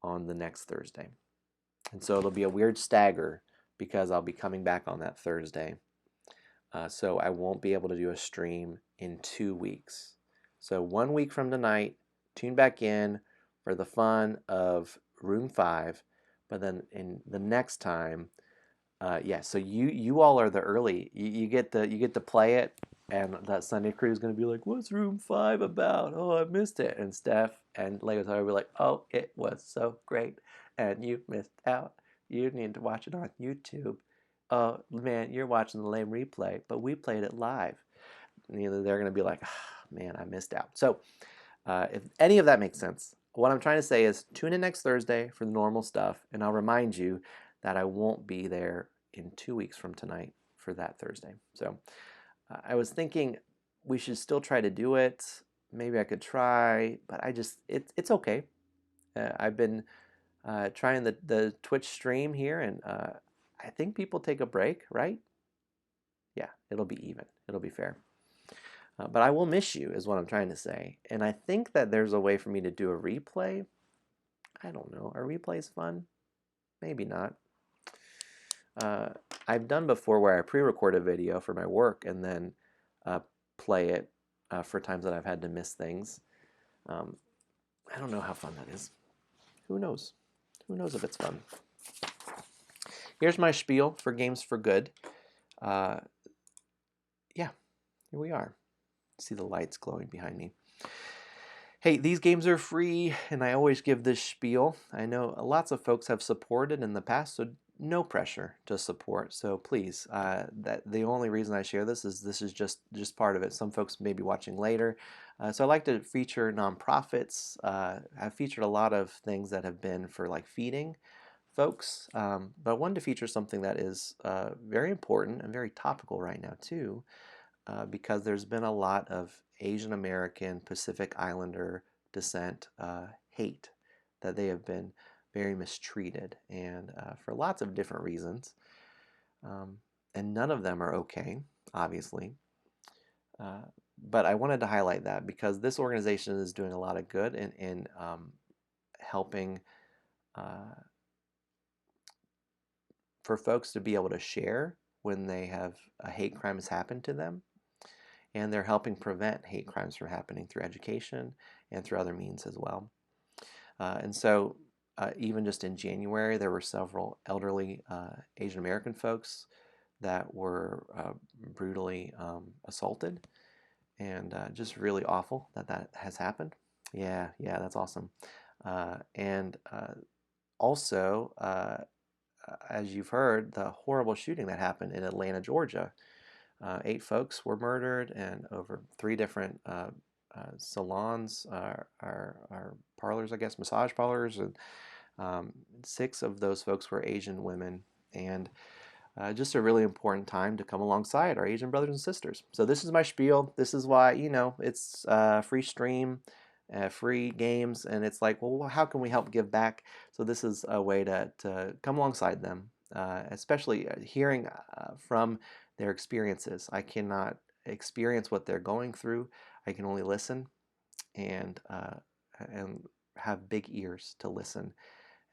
Speaker 1: on the next Thursday, and so it'll be a weird stagger because I'll be coming back on that Thursday. So I won't be able to do a stream in 2 weeks. So 1 week from tonight, tune back in for the fun of room 5. But then in the next time, yeah. So you all are the early. You get to play it, and that Sunday crew is going to be like, "What's room 5 about? Oh, I missed it." And Steph and Lego will be like, "Oh, it was so great, and you missed out. You need to watch it on YouTube. Oh man, you're watching the lame replay, but we played it live." And, they're going to be like, oh, "Man, I missed out." So if any of that makes sense, what I'm trying to say is tune in next Thursday for the normal stuff, and I'll remind you that I won't be there in 2 weeks from tonight for that Thursday. So I was thinking we should still try to do it. Maybe I could try, but it's okay. I've been trying the Twitch stream here, and I think people take a break, right? Yeah, it'll be even. It'll be fair. But I will miss you, is what I'm trying to say. And I think that there's a way for me to do a replay. I don't know. Are replays fun? Maybe not. I've done before where I pre-record a video for my work and then play it for times that I've had to miss things. I don't know how fun that is. Who knows? Who knows if it's fun? Here's my spiel for Games for Good. Yeah, here we are. See the lights glowing behind me. Hey, these games are free, and I always give this spiel. I know lots of folks have supported in the past, so no pressure to support. So please, that the only reason I share this is just part of it. Some folks may be watching later. So I like to feature nonprofits. I've featured a lot of things that have been for like feeding folks, but I wanted to feature something that is very important and very topical right now too. Because there's been a lot of Asian American Pacific Islander descent hate, that they have been very mistreated, and for lots of different reasons. And none of them are okay, obviously. But I wanted to highlight that because this organization is doing a lot of good in helping for folks to be able to share when they have a hate crime has happened to them. And they're helping prevent hate crimes from happening through education and through other means as well. And so even just in January, there were several elderly Asian American folks that were brutally assaulted, and just really awful that has happened. Yeah, that's awesome. And also, as you've heard, the horrible shooting that happened in Atlanta, Georgia. 8 folks were murdered, and over 3 different salons, or parlors, I guess, massage parlors, and 6 of those folks were Asian women, and just a really important time to come alongside our Asian brothers and sisters. So this is my spiel. This is why, it's free stream, free games, and it's like, well, how can we help give back? So this is a way to come alongside them, especially hearing from their experiences. I cannot experience what they're going through. I can only listen and have big ears to listen.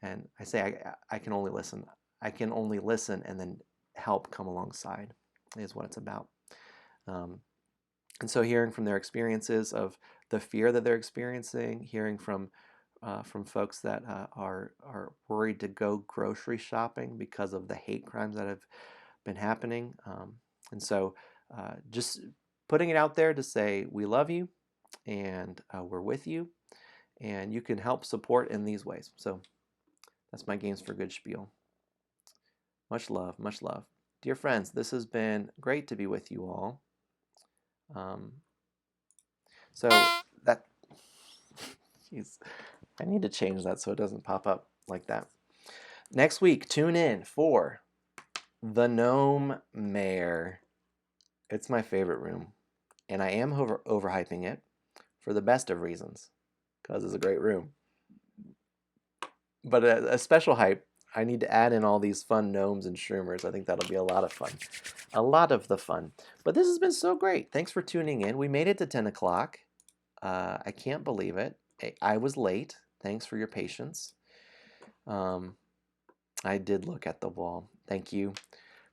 Speaker 1: And I say I can only listen. I can only listen and then help come alongside is what it's about. And so hearing from their experiences of the fear that they're experiencing, hearing from folks that are worried to go grocery shopping because of the hate crimes that have been happening. And so just putting it out there to say we love you and we're with you, and you can help support in these ways. So that's my Games for Good spiel. Much love, much love. Dear friends, this has been great to be with you all. So that, geez, I need to change that so it doesn't pop up like that. Next week, tune in for the Gnome Mare. It's my favorite room. And I am overhyping it for the best of reasons, because it's a great room. But a special hype, I need to add in all these fun gnomes and shroomers. I think that'll be a lot of fun. A lot of the fun. But this has been so great. Thanks for tuning in. We made it to 10 o'clock. I can't believe it. I was late. Thanks for your patience. I did look at the wall. Thank you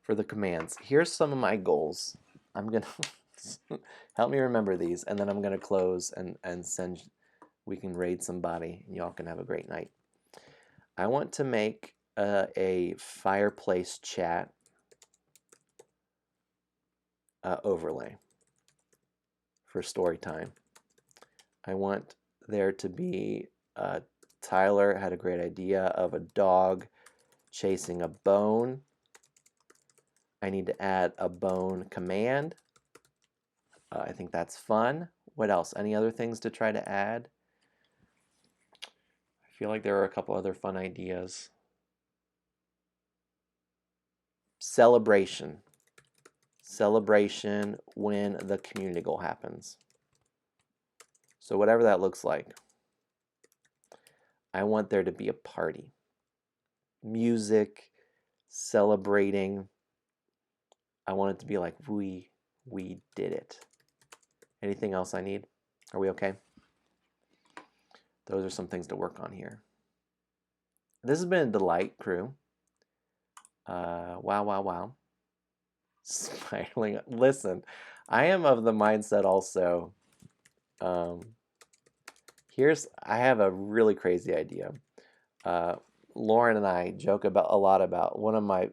Speaker 1: for the commands. Here's some of my goals. I'm going to help me remember these, and then I'm going to close and send. We can raid somebody, and y'all can have a great night. I want to make a fireplace chat overlay for story time. I want there to be Tyler had a great idea of a dog chasing a bone. I need to add a bone command. I think that's fun. What else? Any other things to try to add? I feel like there are a couple other fun ideas. Celebration. Celebration when the community goal happens. So whatever that looks like. I want there to be a party. Music, celebrating. I want it to be like we did it. Anything else I need? Are we okay? Those are some things to work on here. This has been a delight, crew. Wow. Smiling. Listen, I am of the mindset also. I have a really crazy idea. Lauren and I joke about a lot about one of my.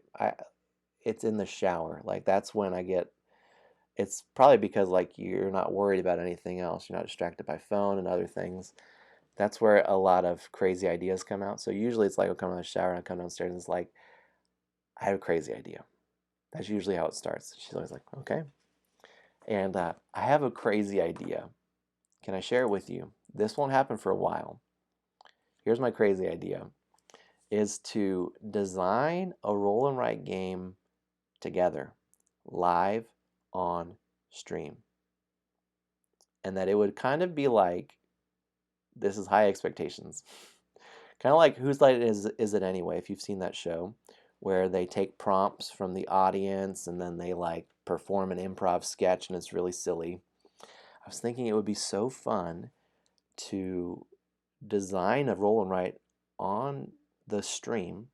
Speaker 1: It's in the shower. Like that's when I get. It's probably because like you're not worried about anything else. You're not distracted by phone and other things. That's where a lot of crazy ideas come out. So usually it's like I'll come out of the shower and I come downstairs and it's like, I have a crazy idea. That's usually how it starts. She's always like, okay. And I have a crazy idea. Can I share it with you? This won't happen for a while. Here's my crazy idea, is to design a roll and write game together, live on stream. And that it would kind of be like, this is high expectations. Kind of like Whose Line Is It Anyway, if you've seen that show, where they take prompts from the audience and then they like perform an improv sketch and it's really silly. I was thinking it would be so fun to design a roll and write on the stream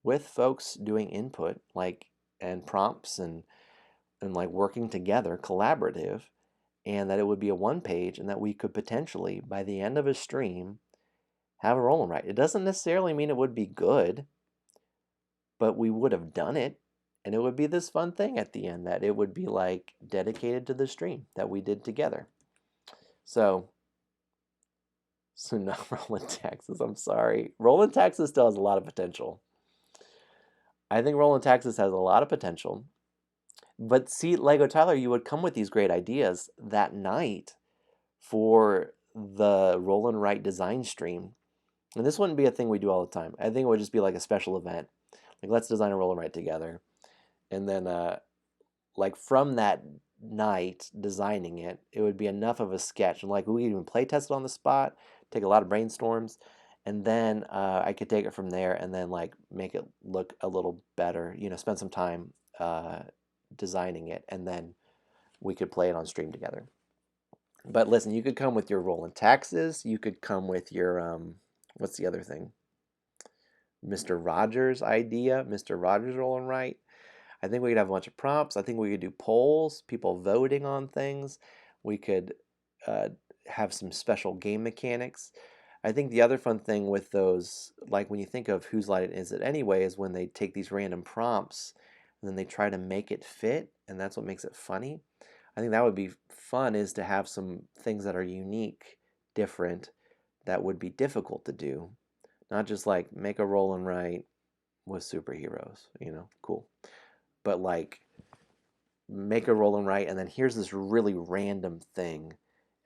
Speaker 1: with folks doing input like and prompts and like working together, collaborative, and that it would be a one page and that we could potentially by the end of a stream have a roll and write. It doesn't necessarily mean it would be good, but we would have done it, and it would be this fun thing at the end that it would be like dedicated to the stream that we did together. So not Rolling Taxes, I'm sorry. Rolling Taxes still has a lot of potential. I think Rolling Taxes has a lot of potential. But see, Lego Tyler, you would come with these great ideas that night for the roll and write design stream. And this wouldn't be a thing we do all the time. I think it would just be like a special event. Like, let's design a roll and write together. And then, like, from that night designing it, it would be enough of a sketch. And, like, we could even play test it on the spot, take a lot of brainstorms. And then I could take it from there and then, like, make it look a little better. You know, spend some time designing it. And then we could play it on stream together. But listen, you could come with your roll and taxes. You could come with your, what's the other thing? Mr. Rogers' idea, Mr. Rogers roll and write. I think we could have a bunch of prompts. I think we could do polls, people voting on things. We could have some special game mechanics. I think the other fun thing with those, like when you think of Whose Line Is It Anyway, is when they take these random prompts and then they try to make it fit, and that's what makes it funny. I think that would be fun, is to have some things that are unique, different, that would be difficult to do. Not just like make a roll and write with superheroes, you know, cool. But like make a roll and write and then here's this really random thing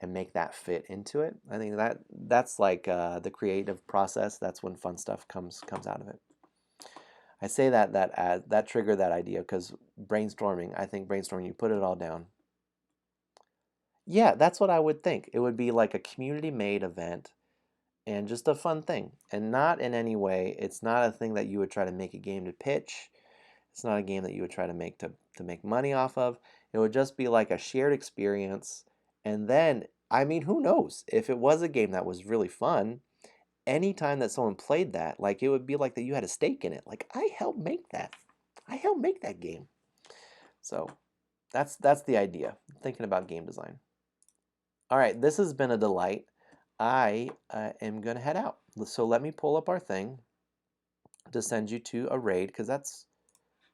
Speaker 1: and make that fit into it. I think that's like the creative process. That's when fun stuff comes out of it. I say that triggered that idea because brainstorming, I think brainstorming, you put it all down. Yeah, that's what I would think. It would be like a community-made event and just a fun thing. And not in any way, it's not a thing that you would try to make a game to pitch. It's not a game that you would try to make to make money off of. It would just be like a shared experience. And then, I mean, who knows? If it was a game that was really fun, anytime that someone played that, like it would be like that you had a stake in it. Like I helped make that. I helped make that game. So that's the idea. Thinking about game design. All right, this has been a delight. I am gonna head out. So let me pull up our thing to send you to a raid because that's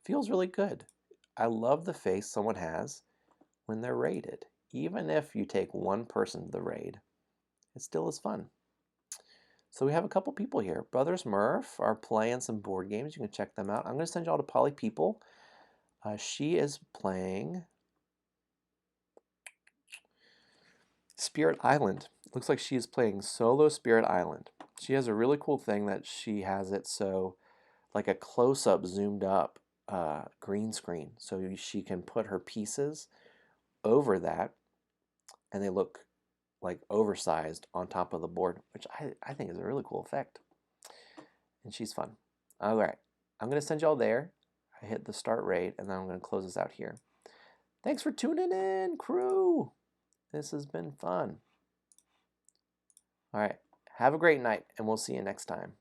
Speaker 1: feels really good. I love the face someone has when they're raided. Even if you take one person to the raid, it still is fun. So we have a couple people here. Brothers Murph are playing some board games. You can check them out. I'm going to send you all to Polly People. She is playing Spirit Island. Looks like she is playing solo Spirit Island. She has a really cool thing that she has it so like a close-up zoomed up green screen. So she can put her pieces over that and they look like oversized on top of the board, which I think is a really cool effect. And she's fun. All right, I'm going to send y'all there. I hit the start raid, and then I'm going to close this out here. Thanks for tuning in, crew. This has been fun. All right, have a great night, and we'll see you next time.